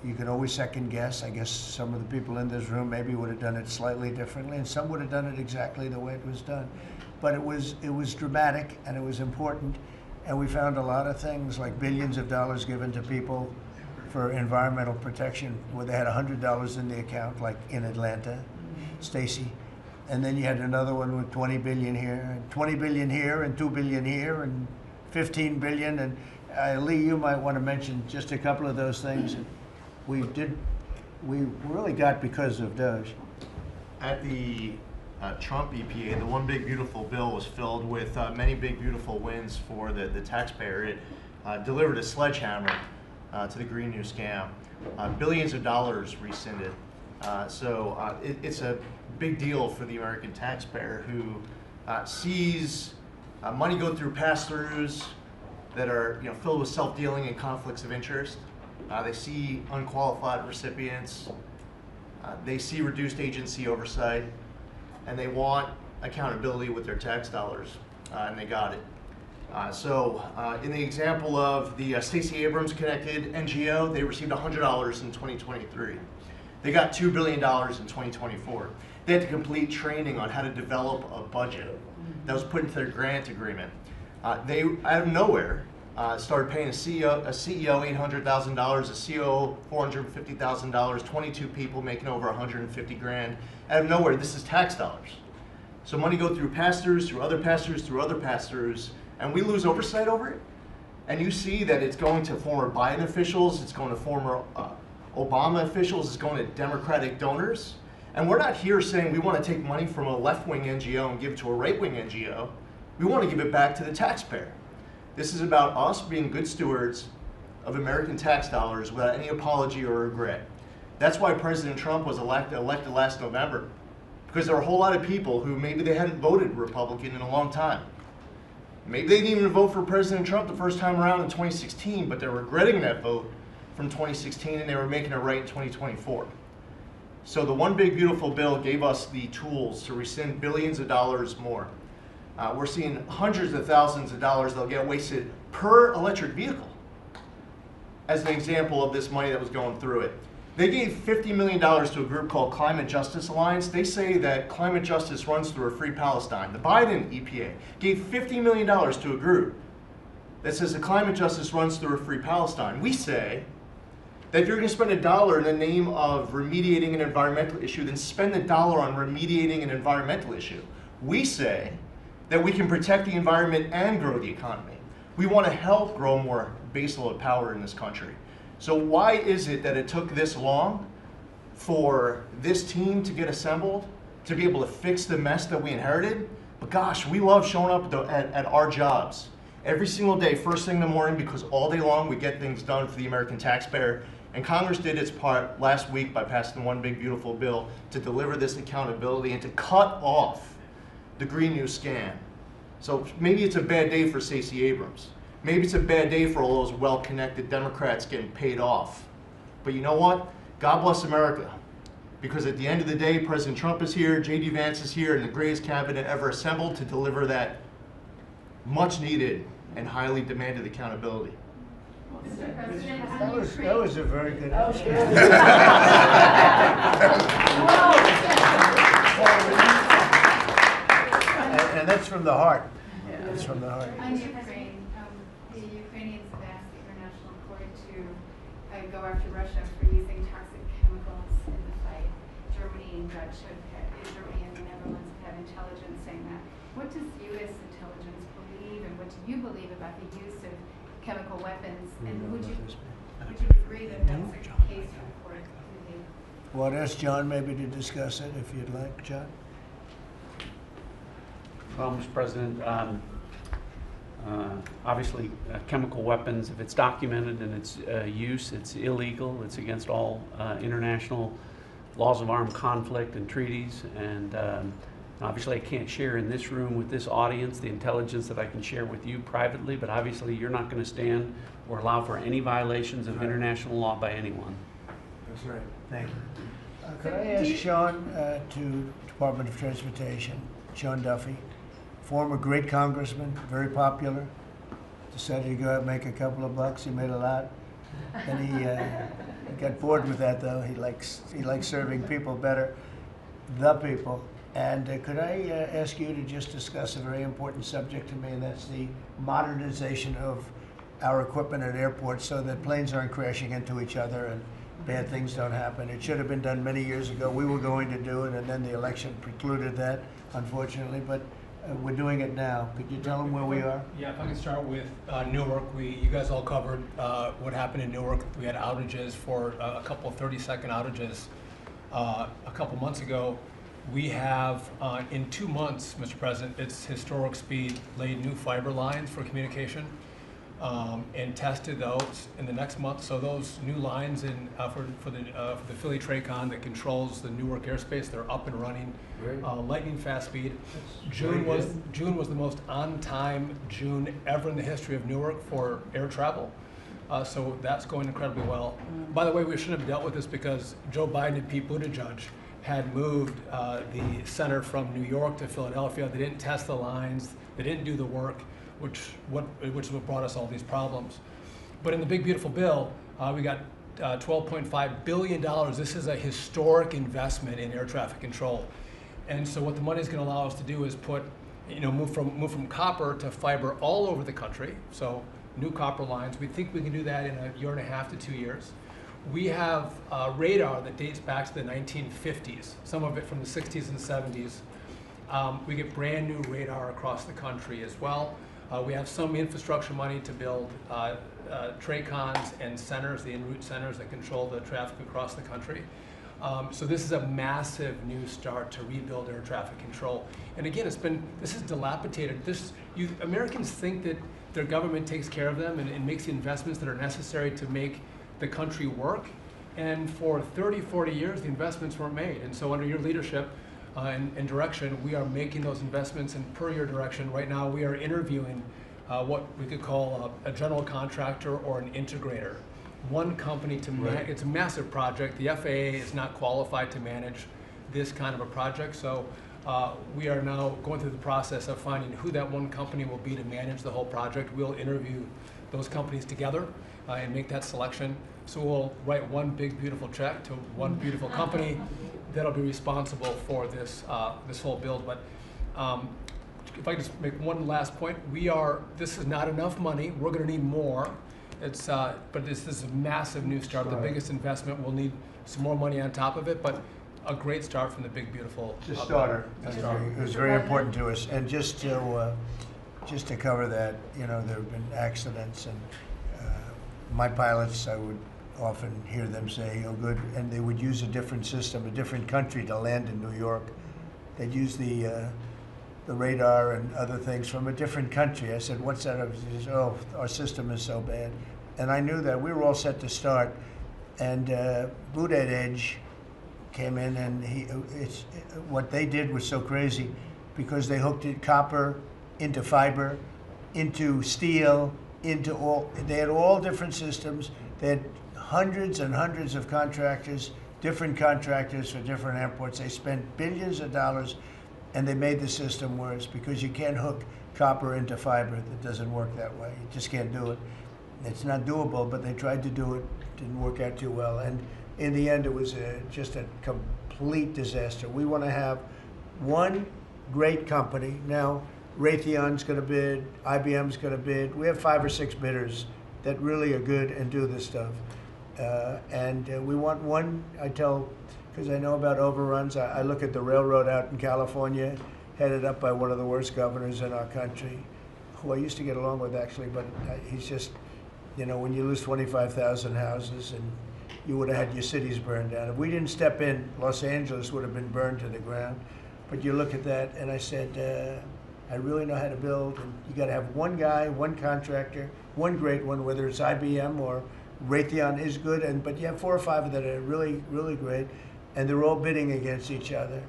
You can always second guess. I guess some of the people in this room maybe would have done it slightly differently, and some would have done it exactly the way it was done. But it was dramatic, and it was important, and we found a lot of things like billions of dollars given to people for environmental protection, where they had $100 in the account, like in Atlanta, Stacy. And then you had another one with 20 billion here, and 20 billion here, and 2 billion here, and 15 billion, Lee, you might want to mention just a couple of those things that we really got because of Doge. At the Trump EPA, the one big beautiful bill was filled with many big beautiful wins for the taxpayer. It delivered a sledgehammer to the Green New scam. Billions of dollars rescinded. So it's a big deal for the American taxpayer who sees money go through pass-throughs that are filled with self-dealing and conflicts of interest. They see unqualified recipients. They see reduced agency oversight, and they want accountability with their tax dollars, and they got it. So in the example of the Stacey Abrams connected NGO, they received $100 in 2023. They got $2 billion in 2024. They had to complete training on how to develop a budget that was put into their grant agreement. They, out of nowhere, started paying a CEO $800,000, a COO $450,000, 22 people making over 150 grand. Out of nowhere, this is tax dollars. So money go through pass-throughs, through other pass-throughs, through other pass-throughs, and we lose oversight over it. And you see that it's going to former Biden officials, it's going to former Obama officials, it's going to Democratic donors. And we're not here saying we want to take money from a left-wing NGO and give it to a right-wing NGO. We want to give it back to the taxpayer. This is about us being good stewards of American tax dollars without any apology or regret. That's why President Trump was elected last November, because there are a whole lot of people who maybe they hadn't voted Republican in a long time. Maybe they didn't even vote for President Trump the first time around in 2016, but they're regretting that vote from 2016 and they were making it right in 2024. So the One Big Beautiful Bill gave us the tools to rescind billions of dollars more. We're seeing hundreds of thousands of dollars that'll get wasted per electric vehicle as an example of this money that was going through it. They gave $50 million to a group called Climate Justice Alliance. They say that climate justice runs through a free Palestine. The Biden EPA gave $50 million to a group that says that climate justice runs through a free Palestine. We say that if you're going to spend $1 in the name of remediating an environmental issue, then spend $1 on remediating an environmental issue. We say that we can protect the environment and grow the economy. We want to help grow more baseload power in this country. So why is it that it took this long for this team to get assembled, to be able to fix the mess that we inherited? But gosh, we love showing up at our jobs every single day, first thing in the morning, because all day long we get things done for the American taxpayer. And Congress did its part last week by passing One Big Beautiful Bill to deliver this accountability and to cut off the Green New scam. So maybe it's a bad day for Stacey Abrams. Maybe it's a bad day for all those well-connected Democrats getting paid off. But you know what? God bless America. Because at the end of the day, President Trump is here, J.D. Vance is here, and the greatest cabinet ever assembled to deliver that much-needed and highly demanded accountability. That was a very good answer. And that's from the heart. That's from the heart. On Ukraine, the Ukrainians have asked the International Court to go after Russia for using toxic chemicals in the fight. Germany and Germany and the Netherlands have intelligence saying that. What does U.S. intelligence believe, and what do you believe about the use of chemical weapons? And would you agree that that's a case for the court? Well, I'd ask John maybe to discuss it if you'd like, John. Well, Mr. President, obviously chemical weapons, if it's documented in its use, it's illegal. It's against all international laws of armed conflict and treaties. And obviously I can't share in this room with this audience the intelligence that I can share with you privately, but obviously you're not going to stand or allow for any violations of international law by anyone. That's right. Thank you. Could I ask Sean to Department of Transportation, Sean Duffy, former great congressman, very popular, decided to go out and make a couple of bucks. He made a lot. Then he got bored with that, though. He likes serving people better, the people. And could I ask you to just discuss a very important subject to me, and that's the modernization of our equipment at airports so that planes aren't crashing into each other and bad things don't happen. It should have been done many years ago. We were going to do it, and then the election precluded that, unfortunately. But we're doing it now. Could you tell them where we are? Yeah, if I can start with Newark. You guys all covered what happened in Newark. We had outages for a couple of 30-second outages a couple months ago. We have, in 2 months, Mr. President, it's historic speed, laid new fiber lines for communication and tested those in the next month. So those new lines for the Philly Tracon that controls the Newark airspace, they're up and running, lightning fast speed. June was the most on-time June ever in the history of Newark for air travel. So that's going incredibly well. By the way, we shouldn't have dealt with this because Joe Biden and Pete Buttigieg had moved the center from New York to Philadelphia. They didn't test the lines. They didn't do the work, which is what brought us all these problems. But in the big beautiful bill, we got $12.5 billion. This is a historic investment in air traffic control. And so what the money is going to allow us to do is move from copper to fiber all over the country. So new copper lines. We think we can do that in 1.5 to 2 years. We have radar that dates back to the 1950s, some of it from the 60s and 70s. We get brand new radar across the country as well. We have some infrastructure money to build TRACONs and centers, the en route centers that control the traffic across the country. So this is a massive new start to rebuild air traffic control. And again, this is dilapidated. Americans think that their government takes care of them and makes the investments that are necessary to make the country work. And for 30, 40 years, the investments weren't made. And so under your leadership and direction, we are making those investments. And per your direction, right now we are interviewing what we could call a general contractor or an integrator. One company to manage. It's a massive project. The FAA is not qualified to manage this kind of a project. So we are now going through the process of finding who that one company will be to manage the whole project. We'll interview those companies together and make that selection. So we'll write one big beautiful check to one beautiful company that'll be responsible for this this whole build. But if I just make one last point, this is not enough money. We're going to need more. But this is a massive new start. The biggest investment. We'll need some more money on top of it, but a great start from the big beautiful. It's a starter. It was very important to us, and just to cover that, there have been accidents, and my pilots, I would often hear them say, "Oh, good," and they would use a different system, a different country to land in New York. They'd use the radar and other things from a different country. I said, "What's that?" He says, "Oh, our system is so bad," and I knew that we were all set to start, and Buttigieg came in, and what they did was so crazy because they hooked copper into fiber, into steel, they had all different systems. They had hundreds and hundreds of contractors, different contractors for different airports. They spent billions of dollars, and they made the system worse because you can't hook copper into fiber. That doesn't work that way. You just can't do it. It's not doable, but they tried to do it. Didn't work out too well. And in the end, it was just a complete disaster. We want to have one great company. Now, Raytheon's going to bid, IBM's going to bid. We have 5 or 6 bidders that really are good and do this stuff. And we want one, because I know about overruns. I look at the railroad out in California, headed up by one of the worst governors in our country, who I used to get along with actually, but he's just, when you lose 25,000 houses and you would have had your cities burned down. If we didn't step in, Los Angeles would have been burned to the ground. But you look at that, and I said, I really know how to build, and you got to have one guy, one contractor, one great one, whether it's IBM or Raytheon is good, but you have 4 or 5 that are really, really great, and they're all bidding against each other.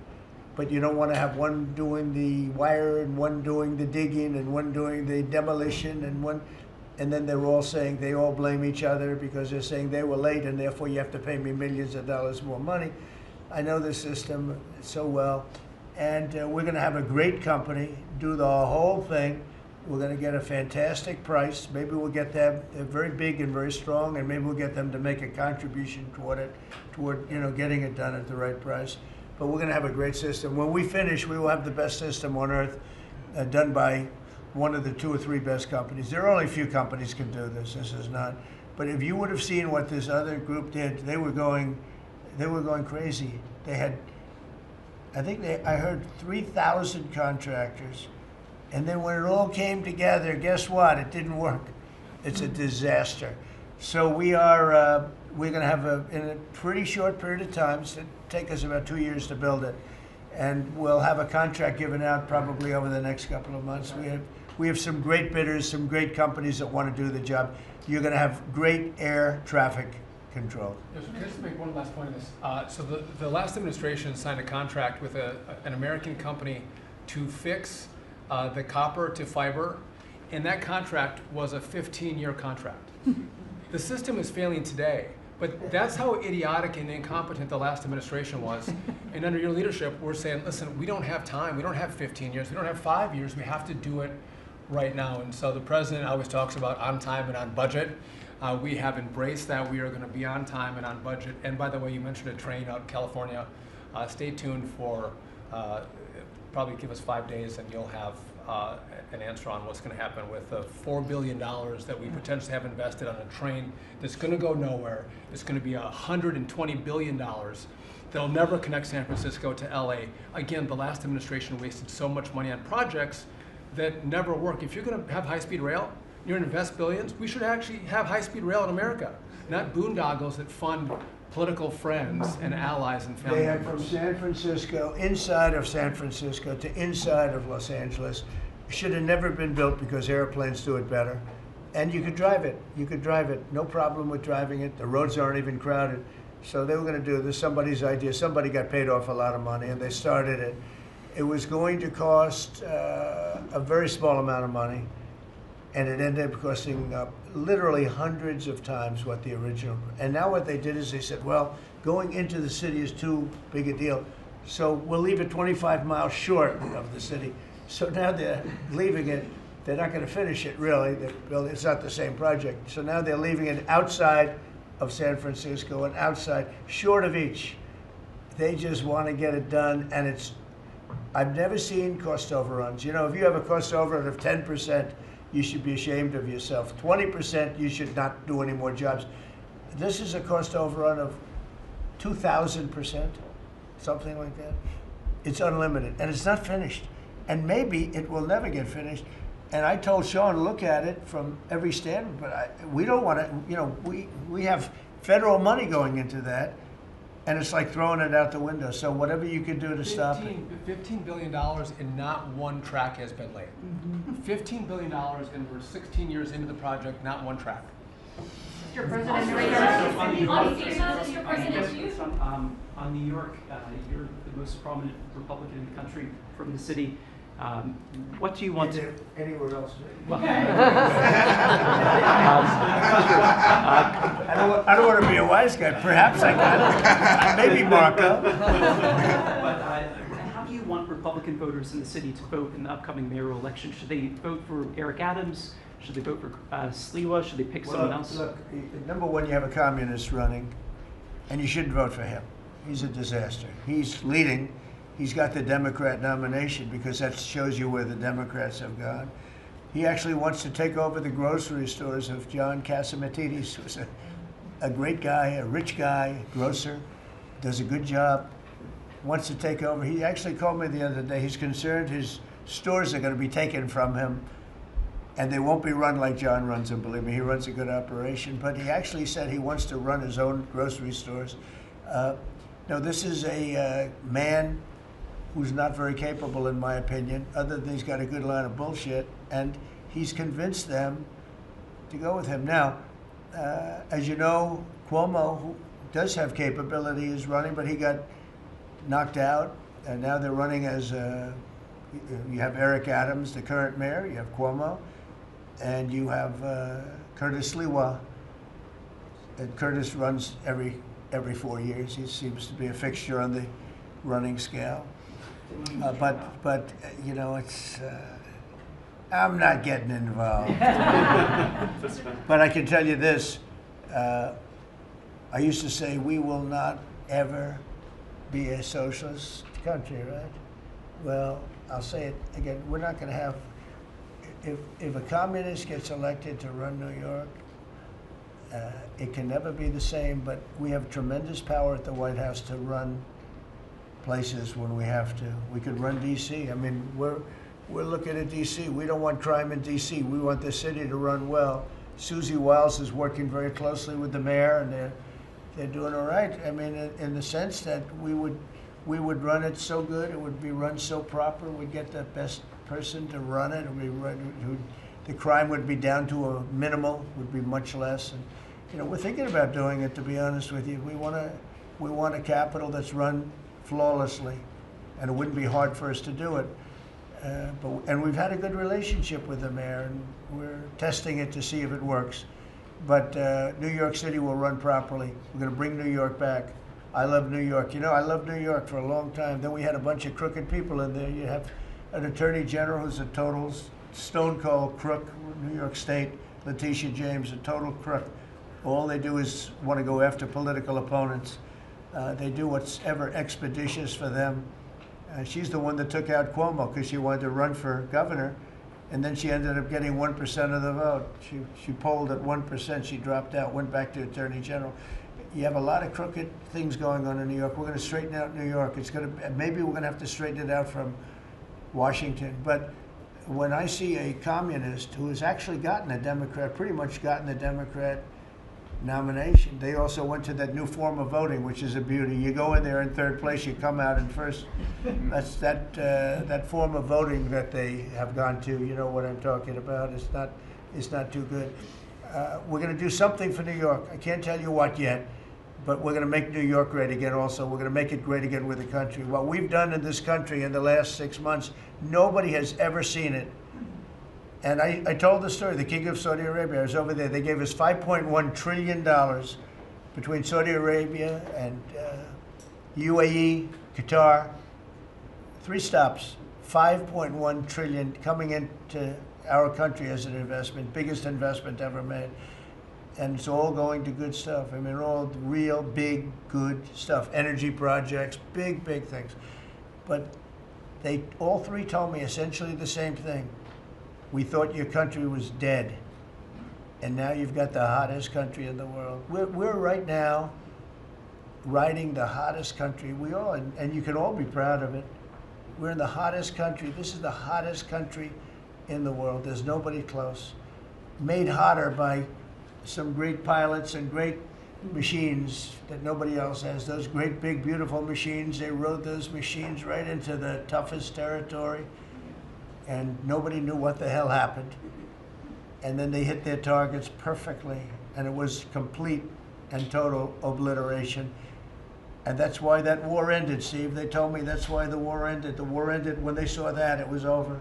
But you don't want to have one doing the wire and one doing the digging and one doing the demolition and then they're all saying, they all blame each other because they're saying they were late and therefore you have to pay me millions of dollars more money. I know the system so well. And we're going to have a great company do the whole thing. We're going to get a fantastic price. Maybe we'll get them, they're very big and very strong, and maybe we'll get them to make a contribution toward getting it done at the right price. But we're going to have a great system. When we finish, we will have the best system on earth done by one of the 2 or 3 best companies. There are only a few companies can do this. This is not. But if you would have seen what this other group did, they were going crazy. They had, I heard 3,000 contractors And then when it all came together, guess what? It didn't work. It's a disaster. So we're going to have in a pretty short period of time, it's going to take us about 2 years to build it, and we'll have a contract given out probably over the next couple of months. We have some great bidders, some great companies that want to do the job. You're going to have great air traffic control. Can I just make one last point on this? So the last administration signed a contract with an American company to fix the copper to fiber, and that contract was a 15-year contract. The system is failing today, but that's how idiotic and incompetent the last administration was. And under your leadership, we're saying, listen, we don't have time. We don't have 15 years. We don't have 5 years. We have to do it right now. And so the president always talks about on time and on budget. We have embraced that. We are going to be on time and on budget. And by the way, you mentioned a train out in California. Stay tuned for, probably give us 5 days and you'll have an answer on what's going to happen with the $4 billion that we potentially have invested on a train that's going to go nowhere. It's going to be $120 billion that'll never connect San Francisco to LA. Again, the last administration wasted so much money on projects that never work. If you're going to have high-speed rail, you're going to invest billions, we should actually have high-speed rail in America, not boondoggles that fund political friends and allies and family They have members. from San Francisco, inside of San Francisco to inside of Los Angeles. Should have never been built because airplanes do it better. And you could drive it. You could drive it. No problem with driving it. The roads aren't even crowded. So they were going to do this. Somebody's idea. Somebody got paid off a lot of money and they started it. It was going to cost a very small amount of money. And it ended up costing literally hundreds of times what the original. And now what they did is they said, well, going into the city is too big a deal. So we'll leave it 25 miles short of the city. So now they're leaving it. They're not going to finish it, really. It's not the same project. So now they're leaving it outside of San Francisco and outside, short of each. They just want to get it done, and I've never seen cost overruns. You know, if you have a cost overrun of 10%, you should be ashamed of yourself. 20%, you should not do any more jobs. This is a cost overrun of 2,000%, something like that. It's unlimited, and it's not finished. And maybe it will never get finished. And I told Sean, look at it from every standpoint, but we don't want to, you know, we have federal money going into that, and it's like throwing it out the window. So whatever you can do to stop it. $15 billion and not one track has been laid. $15 billion and we're 16 years into the project, not one track. Mr. President, on New York, you're the most prominent Republican in the country from the city. What do you want to... Anywhere else? Well, I don't want to be a wise guy. Perhaps I can. Maybe Marco. But how do you want Republican voters in the city to vote in the upcoming mayoral election? Should they vote for Eric Adams? Should they vote for Sliwa? Should they pick someone else? Look, number one, you have a communist running, and you shouldn't vote for him. He's a disaster. He's leading. He's got the Democrat nomination because that shows you where the Democrats have gone. He actually wants to take over the grocery stores of John Catsimatidis, who's a great guy, a rich guy, grocer, does a good job, wants to take over. He actually called me the other day. He's concerned his stores are going to be taken from him, and they won't be run like John runs them, believe me. He runs a good operation, but he actually said he wants to run his own grocery stores. No, this is a man who's not very capable, in my opinion, other than he's got a good line of bullshit, and he's convinced them to go with him. Now, as you know, Cuomo, who does have capability, is running, but he got knocked out, and now they're running as, you have Eric Adams, the current mayor, you have Cuomo, and you have Curtis Sliwa. And Curtis runs every 4 years. He seems to be a fixture on the running scale. But you know, it's I'm not getting involved. But I can tell you this: I used to say we will not ever be a socialist country, right? Well, I'll say it again: we're not going to have. If a communist gets elected to run New York, it can never be the same. But we have tremendous power at the White House to run places when we have to. We could run D.C. I mean, we're looking at D.C. We don't want crime in D.C. We want the city to run well. Susie Wiles is working very closely with the mayor, and they're doing all right. I mean, in the sense that we would run it so good, it would be run so proper, we'd get the best person to run it, the crime would be down to a minimal, would be much less. And, you know, we're thinking about doing it, to be honest with you. We want a capital that's run flawlessly, and it wouldn't be hard for us to do it. And we've had a good relationship with the mayor, and we're testing it to see if it works. But New York City will run properly. We're going to bring New York back. I love New York. You know, I loved New York for a long time. Then we had a bunch of crooked people in there. You have an attorney general who's a total stone cold crook, New York State, Letitia James, a total crook. All they do is want to go after political opponents. They do what's ever expeditious for them. She's the one that took out Cuomo because she wanted to run for governor, and then she ended up getting 1% of the vote. She polled at 1%. She dropped out, went back to attorney general. You have a lot of crooked things going on in New York. We're going to straighten out New York. Maybe we're going to have to straighten it out from Washington. But when I see a communist who has actually gotten a Democrat, pretty much gotten the Democrat nomination, they also went to that new form of voting, which is a beauty. You go in there in third place, you come out in first. That's that form of voting that they have gone to. You know what I'm talking about. It's not too good. We're going to do something for New York. I can't tell you what yet, but we're going to make New York great again also. We're going to make it great again with the country. What we've done in this country in the last 6 months, nobody has ever seen it. And I told the story, the King of Saudi Arabia, I was over there. They gave us $5.1 trillion between Saudi Arabia and UAE, Qatar. 3 stops, $5.1 trillion coming into our country as an investment, biggest investment ever made. And it's all going to good stuff. I mean, all real, big, good stuff. Energy projects, big, big things. But they all 3 told me essentially the same thing. We thought your country was dead, and now you've got the hottest country in the world. We're right now riding the hottest country. We are, and you can all be proud of it. We're in the hottest country. This is the hottest country in the world. There's nobody close. Made hotter by some great pilots and great machines that nobody else has. Those great, big, beautiful machines, they rode those machines right into the toughest territory, and nobody knew what the hell happened. And then they hit their targets perfectly, and it was complete and total obliteration. And that's why that war ended, Steve. They told me that's why the war ended. The war ended when they saw that, it was over.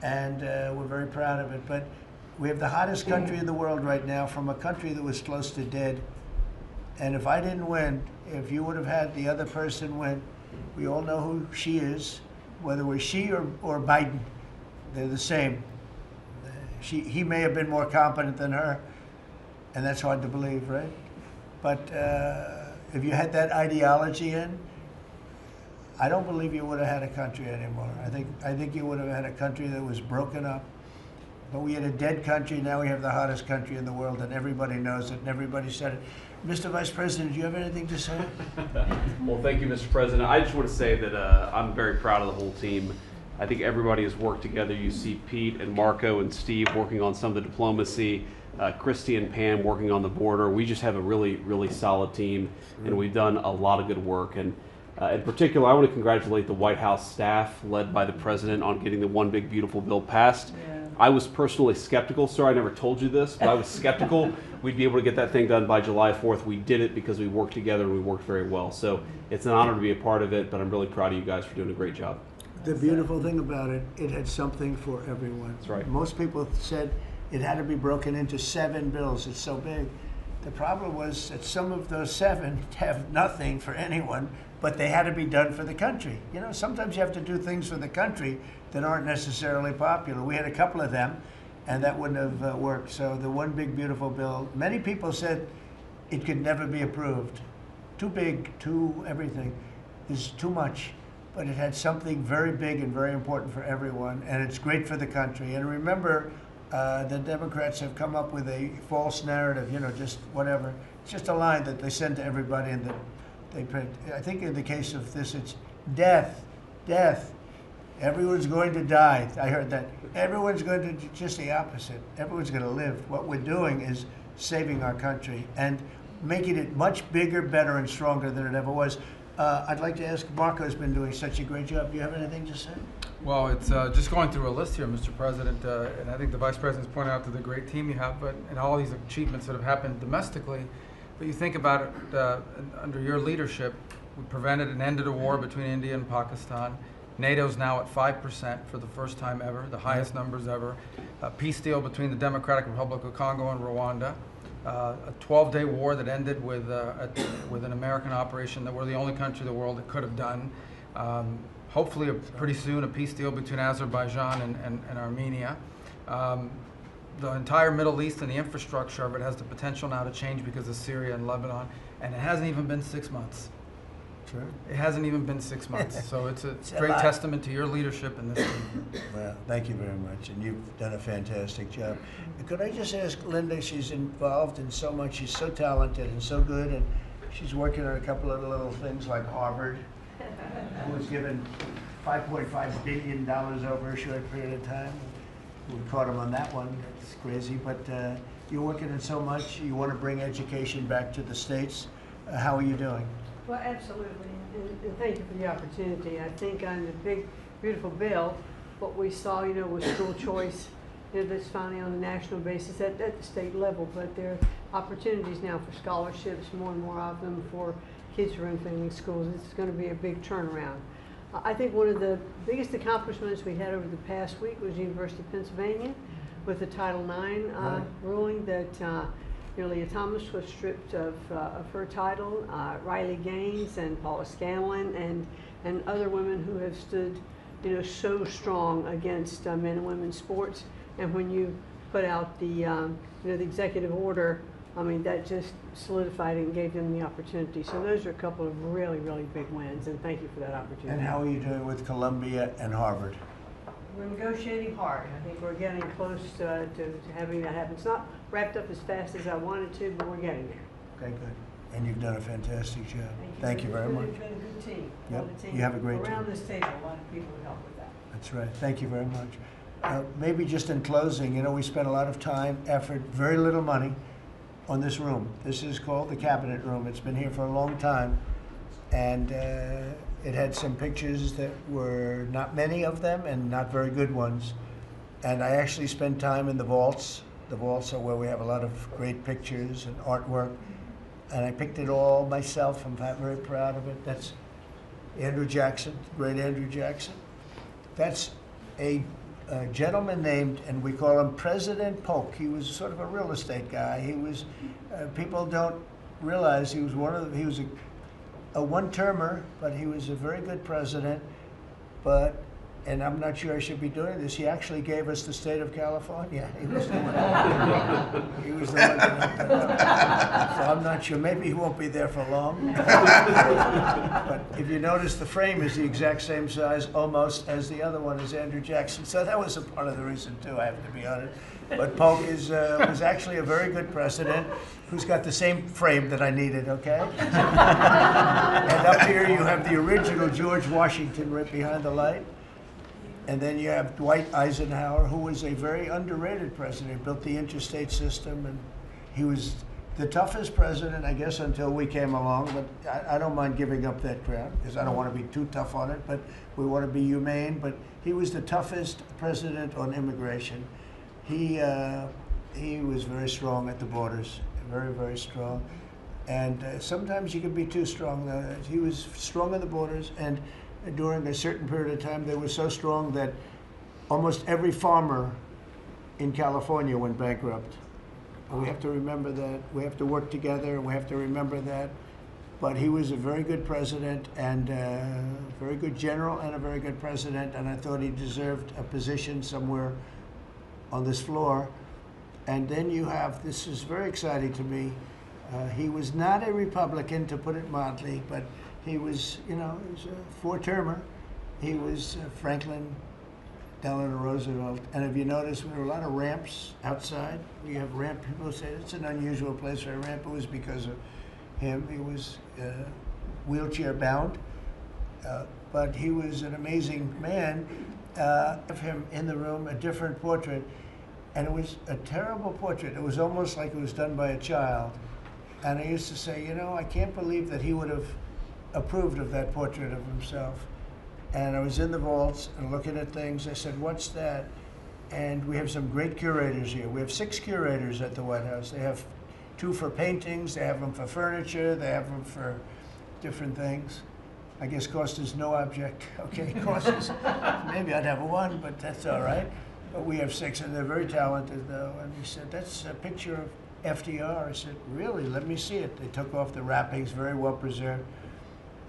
And we're very proud of it. But we have the hottest country in the world right now, from a country that was close to dead. And if I didn't win, if you would have had the other person win, we all know who she is, whether it was she or Biden, they're the same. He may have been more competent than her, and that's hard to believe, right? But if you had that ideology in, I don't believe you would have had a country anymore. I think you would have had a country that was broken up. But we had a dead country, now we have the hottest country in the world, and everybody knows it, and everybody said it. Mr. Vice President, do you have anything to say? Well, thank you, Mr. President. I just want to say that I'm very proud of the whole team. I think everybody has worked together. You see Pete and Marco and Steve working on some of the diplomacy, Kristi and Pam working on the border. We just have a really, really solid team, and we've done a lot of good work. And in particular, I want to congratulate the White House staff led by the President on getting the One Big Beautiful Bill passed. Yeah. I was personally skeptical. Sorry, I never told you this, but I was skeptical we'd be able to get that thing done by July 4th. We did it because we worked together and we worked very well. So it's an honor to be a part of it, but I'm really proud of you guys for doing a great job. The beautiful thing about it, it had something for everyone. That's right. Most people said it had to be broken into 7 bills. It's so big. The problem was that some of those 7 have nothing for anyone, but they had to be done for the country. You know, sometimes you have to do things for the country that aren't necessarily popular. We had a couple of them, and that wouldn't have worked. So the One Big Beautiful Bill, many people said it could never be approved. Too big, too everything. There's too much. But it had something very big and very important for everyone, and it's great for the country. And remember, the Democrats have come up with a false narrative, you know, just whatever. It's just a line that they send to everybody and that they print. I think in the case of this, it's death, death. Everyone's going to die. I heard that. Everyone's going to do just the opposite. Everyone's going to live. What we're doing is saving our country and making it much bigger, better, and stronger than it ever was. I'd like to ask, Marco's been doing such a great job. Do you have anything to say? Well, it's just going through a list here, Mr. President, and I think the Vice President's pointed out to the great team you have, but and all these achievements that have happened domestically. But you think about it, under your leadership, we prevented and ended a war between India and Pakistan. NATO's now at 5% for the first time ever, the highest numbers ever. A peace deal between the Democratic Republic of Congo and Rwanda. A 12-day war that ended with an American operation that we're the only country in the world that could have done. Hopefully, pretty soon, a peace deal between Azerbaijan and Armenia. The entire Middle East and the infrastructure of it has the potential now to change because of Syria and Lebanon, and it hasn't even been 6 months. Sure. It hasn't even been 6 months, so it's a a great lot. testament to your leadership in this team. Well, thank you very much, and you've done a fantastic job. Could I just ask Linda, she's involved in so much, she's so talented and so good, and she's working on a couple of little things like Harvard, who was given $5.5 billion over a short period of time. We caught him on that one, it's crazy, but you're working on so much, you want to bring education back to the States. How are you doing? Well, absolutely, and thank you for the opportunity. I think on the big, beautiful bill, what we saw, was school choice, that's finally on a national basis at the state level, but there are opportunities now for scholarships, more and more of them for kids who are in failing schools. It's going to be a big turnaround. I think one of the biggest accomplishments we had over the past week was the University of Pennsylvania with the Title IX ruling that Leah Thomas was stripped of her title. Riley Gaines and Paula Scanlon and other women who have stood, so strong against men and women's sports. And when you put out the executive order, I mean, that just solidified it and gave them the opportunity. So those are a couple of really, really big wins, and thank you for that opportunity. And how are you doing with Columbia and Harvard? We're negotiating hard. I think we're getting close to having that happen. It's not wrapped up as fast as I wanted to, but we're getting there. Okay, good. And you've done a fantastic job. Thank you very much. It's been a good team. Yep. You have a great team. Around this table, a lot of people would help with that. That's right. Thank you very much. Maybe just in closing, we spent a lot of time, effort, very little money on this room. This is called the Cabinet Room. It's been here for a long time. And it had some pictures that were not many of them and not very good ones. And I actually spent time in the vaults. The vaults are where we have a lot of great pictures and artwork. And I picked it all myself. I'm very proud of it. That's Andrew Jackson, great Andrew Jackson. That's a gentleman named, and we call him President Polk. He was sort of a real estate guy. He was, people don't realize he was he was a one-termer, but he was a very good president. But, and I'm not sure I should be doing this, he actually gave us the state of California. He was the one. He was the one that, so I'm not sure, maybe he won't be there for long. But if you notice, the frame is the exact same size almost as the other one is Andrew Jackson. So that was a part of the reason too, I have to be honest. But Polk was actually a very good president who's got the same frame that I needed, okay? And up here you have the original George Washington right behind the light. And then you have Dwight Eisenhower, who was a very underrated president, built the interstate system, and he was the toughest president, I guess, until we came along. But I don't mind giving up that crown, because I don't want to be too tough on it, but we want to be humane. But he was the toughest president on immigration. He was very strong at the borders, very, very strong. And sometimes you can be too strong. He was strong at the borders, and during a certain period of time, they were so strong that almost every farmer in California went bankrupt. And we have to remember that. We have to work together, and we have to remember that. But he was a very good president, and a very good general, and a very good president, and I thought he deserved a position somewhere on this floor. And then you have, this is very exciting to me, he was not a Republican, to put it mildly, but he was, he was a four-termer. He was Franklin Delano Roosevelt. And if you notice, there were a lot of ramps outside. We have ramp, people say it's an unusual place for a ramp. It was because of him. He was wheelchair bound. but he was an amazing man. Of him in the room, a different portrait, and it was a terrible portrait. It was almost like it was done by a child. And I used to say, you know, I can't believe that he would have approved of that portrait of himself. And I was in the vaults and looking at things. I said, what's that? And we have some great curators here. We have 6 curators at the White House. They have 2 for paintings, they have them for furniture, they have them for different things. I guess cost is no object. Okay, cost is, maybe I'd have 1, but that's all right. But we have 6, and they're very talented, though. And he said, that's a picture of FDR. I said, really? Let me see it. They took off the wrappings, very well preserved.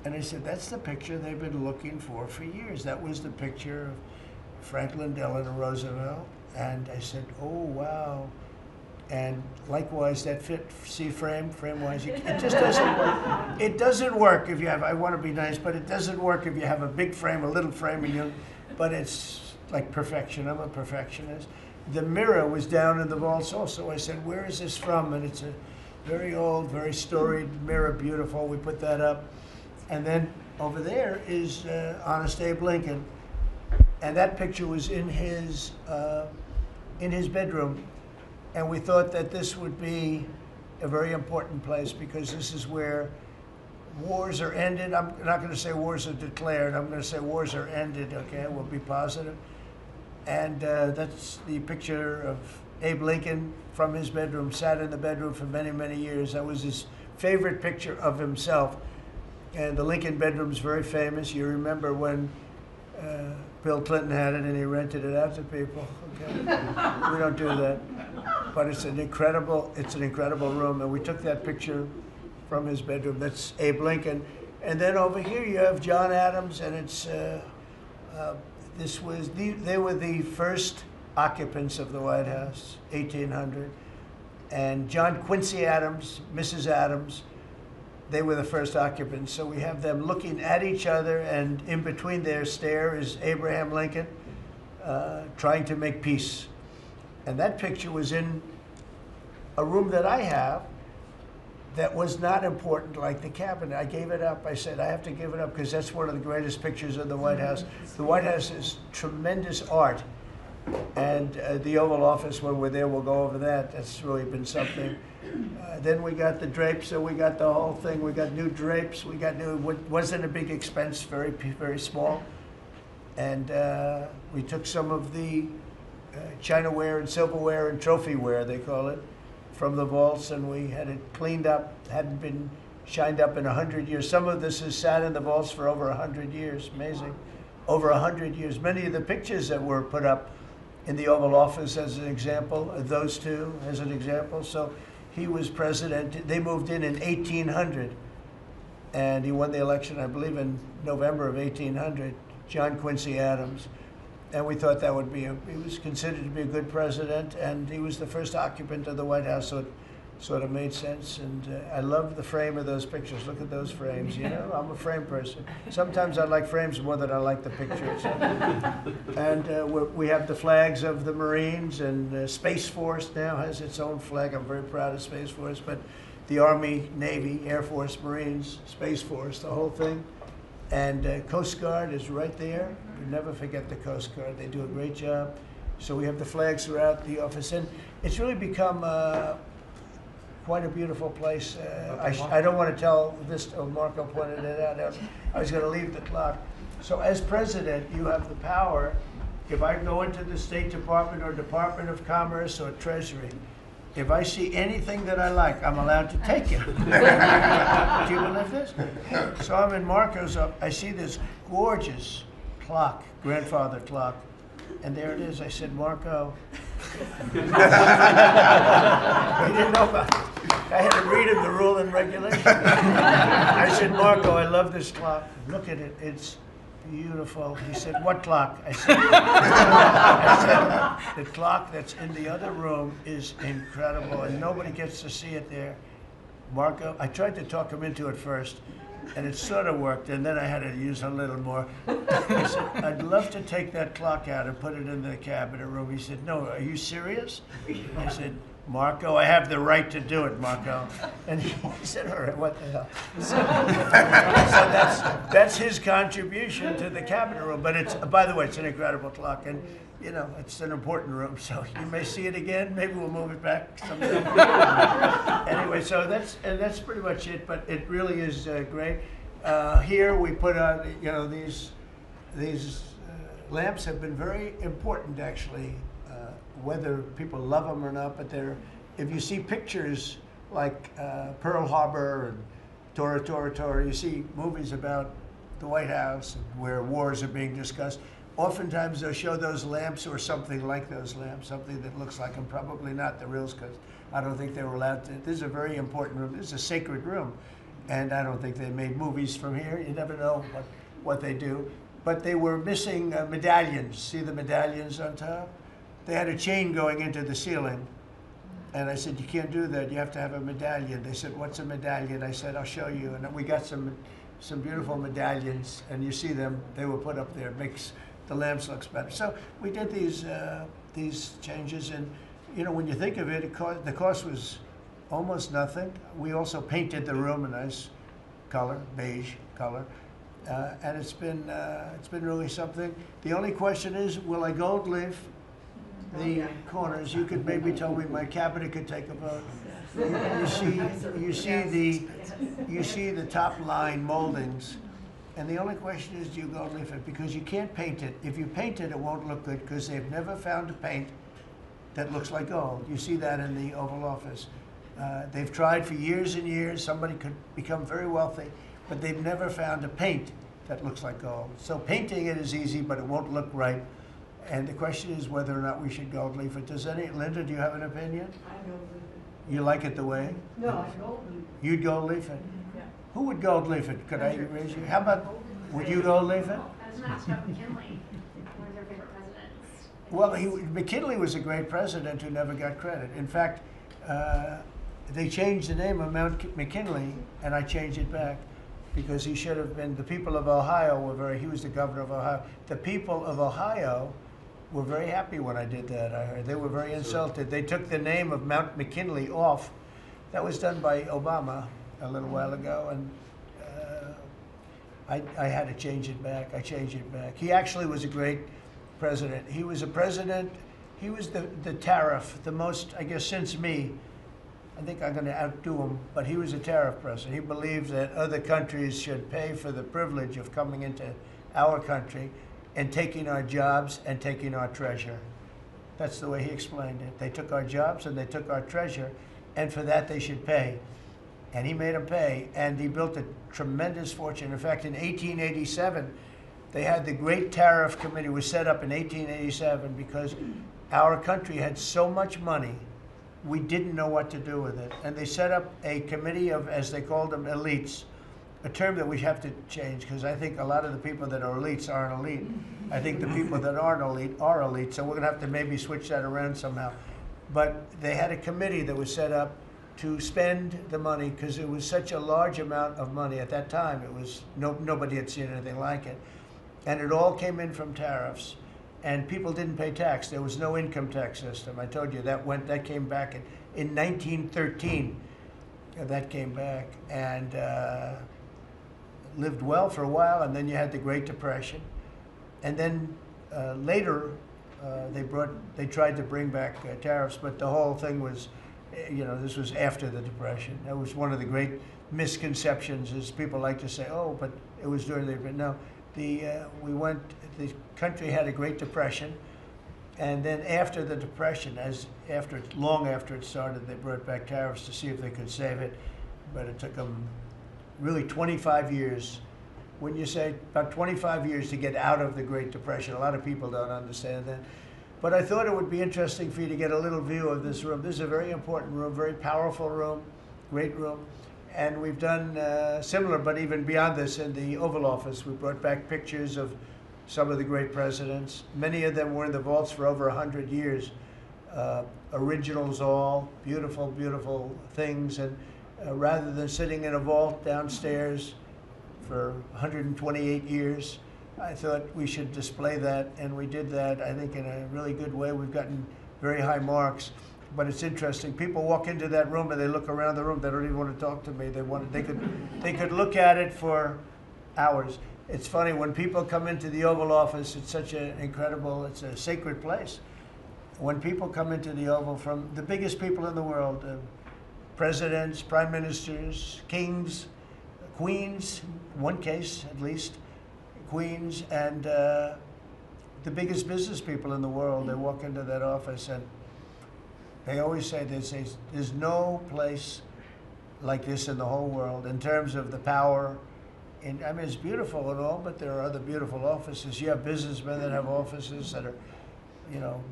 And I said, that's the picture they've been looking for years. That was the picture of Franklin Delano Roosevelt. And I said, oh, wow. And likewise, that fit, see frame-wise, it just doesn't work. It doesn't work if you have, I want to be nice, but it doesn't work if you have a big frame, a little frame, and but it's like perfection. I'm a perfectionist. The mirror was down in the vaults also. I said, where is this from? And it's a very old, very storied mirror, beautiful. We put that up. And then over there is Honest Abe Lincoln. And that picture was in his bedroom. And we thought that this would be a very important place because this is where wars are ended. I'm not going to say wars are declared. I'm going to say wars are ended, okay? We'll be positive. And that's the picture of Abe Lincoln from his bedroom, sat in the bedroom for many, many years. That was his favorite picture of himself. And the Lincoln bedroom's very famous. You remember when Bill Clinton had it and he rented it out to people. Okay? We don't do that. But it's an incredible room. And we took that picture from his bedroom. That's Abe Lincoln. And then over here you have John Adams, and it's they were the first occupants of the White House, 1800. And John Quincy Adams, Mrs. Adams, they were the first occupants. So we have them looking at each other, and in between their stare is Abraham Lincoln trying to make peace. And that picture was in a room that I have that was not important, like the cabinet. I gave it up. I said, I have to give it up because that's one of the greatest pictures of the White House. The White House is tremendous art. And the Oval Office, when we're there, we'll go over that. That's really been something. Then we got the drapes, so we got the whole thing. We got new drapes. We got new, wasn't a big expense, very, very small. And we took some of the chinaware and silverware and trophyware, they call it, from the vaults, and we had it cleaned up. Hadn't been shined up in 100 years. Some of this has sat in the vaults for over 100 years. Amazing. Over 100 years. Many of the pictures that were put up in the Oval Office as an example, those two as an example. So he was president. They moved in 1800, and he won the election, I believe, in November of 1800, John Quincy Adams. And we thought that would be, he was considered to be a good president, and he was the first occupant of the White House, so it sort of made sense. And I love the frame of those pictures. Look at those frames, you know? I'm a frame person. Sometimes I like frames more than I like the pictures. And we have the flags of the Marines, and Space Force now has its own flag. I'm very proud of Space Force, but the Army, Navy, Air Force, Marines, Space Force, the whole thing. And Coast Guard is right there. We never forget the Coast Guard. They do a great job. So we have the flags throughout the office. And it's really become quite a beautiful place. I don't want to tell this, Marco pointed it out. I was going to leave the clock. So as president, you have the power. If I go into the State Department or Department of Commerce or Treasury, if I see anything that I like, I'm allowed to take it. Do you believe this? So I'm in Marco's up. I see this gorgeous clock, grandfather clock, and there it is. I said, Marco. He didn't know about it. I had to read him the rule and regulation. I said, Marco, I love this clock. Look at it. It's beautiful. He said, what clock? I said, the clock that's in the other room is incredible, and nobody gets to see it there. Marco, I tried to talk him into it first, and it sort of worked, and then I had to use a little more. I said, I'd love to take that clock out and put it in the cabinet room. He said, no, are you serious? I said, Marco, I have the right to do it, Marco. And he said, all right, what the hell? So that's his contribution to the cabinet room. But it's, by the way, it's an incredible clock. And, you know, it's an important room. So you may see it again. Maybe we'll move it back sometime. Anyway, so that's pretty much it. But it really is great. Here we put on, you know, these lamps have been very important, actually. Whether people love them or not, but if you see pictures like Pearl Harbor and Tora Tora Tora, you see movies about the White House and where wars are being discussed, oftentimes they'll show those lamps or something like those lamps, something that looks like them, probably not the reals, because I don't think they were allowed to. This is a very important room. This is a sacred room, and I don't think they made movies from here. You never know what they do. But they were missing medallions. See the medallions on top? They had a chain going into the ceiling. And I said, you can't do that. You have to have a medallion. They said, what's a medallion? I said, I'll show you. And we got some beautiful medallions. And you see them. They were put up there. It makes the lamps look better. So we did these changes. And, you know, when you think of it, the cost was almost nothing. We also painted the room a nice color, beige color. And it's been really something. The only question is, will I gold leaf the corners? You could maybe tell me my cabinet could take a vote. You see the top line moldings, and the only question is, do you gold leaf it? Because you can't paint it. If you paint it, it won't look good because they've never found a paint that looks like gold. You see that in the Oval Office. They've tried for years and years. Somebody could become very wealthy, but they've never found a paint that looks like gold. So painting it is easy, but it won't look right. And the question is whether or not we should gold leaf it. Linda, do you have an opinion? I gold leaf it. You like it the way? No, I gold leaf it. You'd gold leaf it? Yeah. Who would gold leaf it? Could I raise you? How about, would you gold leaf it? I was going to ask about McKinley. One of their favorite presidents. Well, McKinley was a great president who never got credit. In fact, they changed the name of Mount McKinley, and I changed it back. Because he should have been, the people of Ohio he was the governor of Ohio. The people of Ohio were very happy when I did that, I heard. They were very insulted. They took the name of Mount McKinley off. That was done by Obama a little while ago, and I had to change it back. I changed it back. He actually was a great president. He was a president, he was the tariff, the most, I guess, since me. I think I'm going to outdo him, but he was a tariff president. He believed that other countries should pay for the privilege of coming into our country and taking our jobs and taking our treasure. That's the way he explained it. They took our jobs and they took our treasure, and for that they should pay. And he made them pay, and he built a tremendous fortune. In fact, in 1887, they had the Great Tariff Committee was set up in 1887 because our country had so much money we didn't know what to do with it. And they set up a committee of, as they called them, elites, a term that we have to change because I think a lot of the people that are elites aren't elite. I think the people that aren't elite are elite, so we're going to have to maybe switch that around somehow. But they had a committee that was set up to spend the money because it was such a large amount of money at that time. It was nobody had seen anything like it. And it all came in from tariffs. And people didn't pay tax. There was no income tax system. I told you that came back in 1913. That came back and lived well for a while. And then you had the Great Depression. And then later they tried to bring back tariffs, but the whole thing was, this was after the Depression. That was one of the great misconceptions. Is people like to say, oh, but it was during the no. The country had a Great Depression, and then after the Depression, long after it started, they brought back tariffs to see if they could save it, but it took them really 25 years. When you say about 25 years to get out of the Great Depression, a lot of people don't understand that. But I thought it would be interesting for you to get a little view of this room. This is a very important room, very powerful room, great room. And we've done similar, but even beyond this, in the Oval Office. We brought back pictures of some of the great presidents. Many of them were in the vaults for over 100 years. Originals all, beautiful, beautiful things. And rather than sitting in a vault downstairs for 128 years, I thought we should display that, and we did that, I think, in a really good way. We've gotten very high marks. but it's interesting. People walk into that room and they look around the room. They don't even want to talk to me. They could look at it for hours. It's funny when people come into the Oval Office. It's such an incredible. It's a sacred place. When people come into the Oval from the biggest people in the world, presidents, prime ministers, kings, queens, one case at least, queens, and the biggest business people in the world, they walk into that office and they always say, there's no place like this in the whole world in terms of the power. I mean, it's beautiful and all, but there are other beautiful offices. You have businessmen that have offices that are, you know,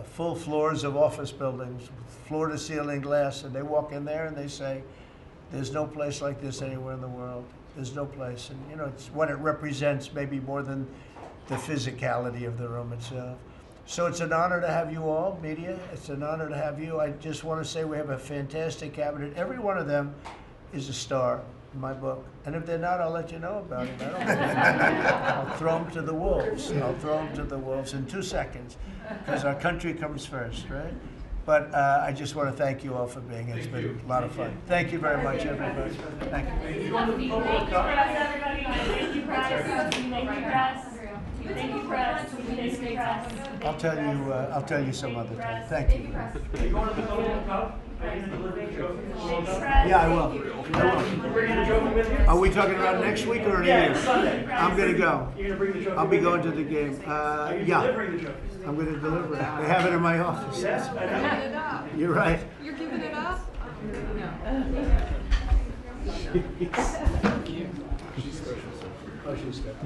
full floors of office buildings, floor-to-ceiling glass, and they walk in there and they say, there's no place like this anywhere in the world. There's no place. And, you know, it's what it represents maybe more than the physicality of the room itself. So it's an honor to have you all, media. It's an honor to have you. I just want to say we have a fantastic cabinet. Every one of them is a star in my book. And if they're not, I'll let you know about it. I don't care. I'll throw them to the wolves. I'll throw them to the wolves in 2 seconds, because our country comes first, right? But I just want to thank you all for being here. It's been a lot of fun. Thank you very much, everybody. Thank you. Thank you, press, everybody. Thank you, press. Thank you, press. Thank you, press. Thank you, press. I'll tell you some other time. Thank you. Yeah, I will. Are we talking about next week or in a year? I'm going to go. I'll be going to the game. Yeah, I'm going to deliver it. They have it in my office. You're right. You're giving it up? Oh, she's good.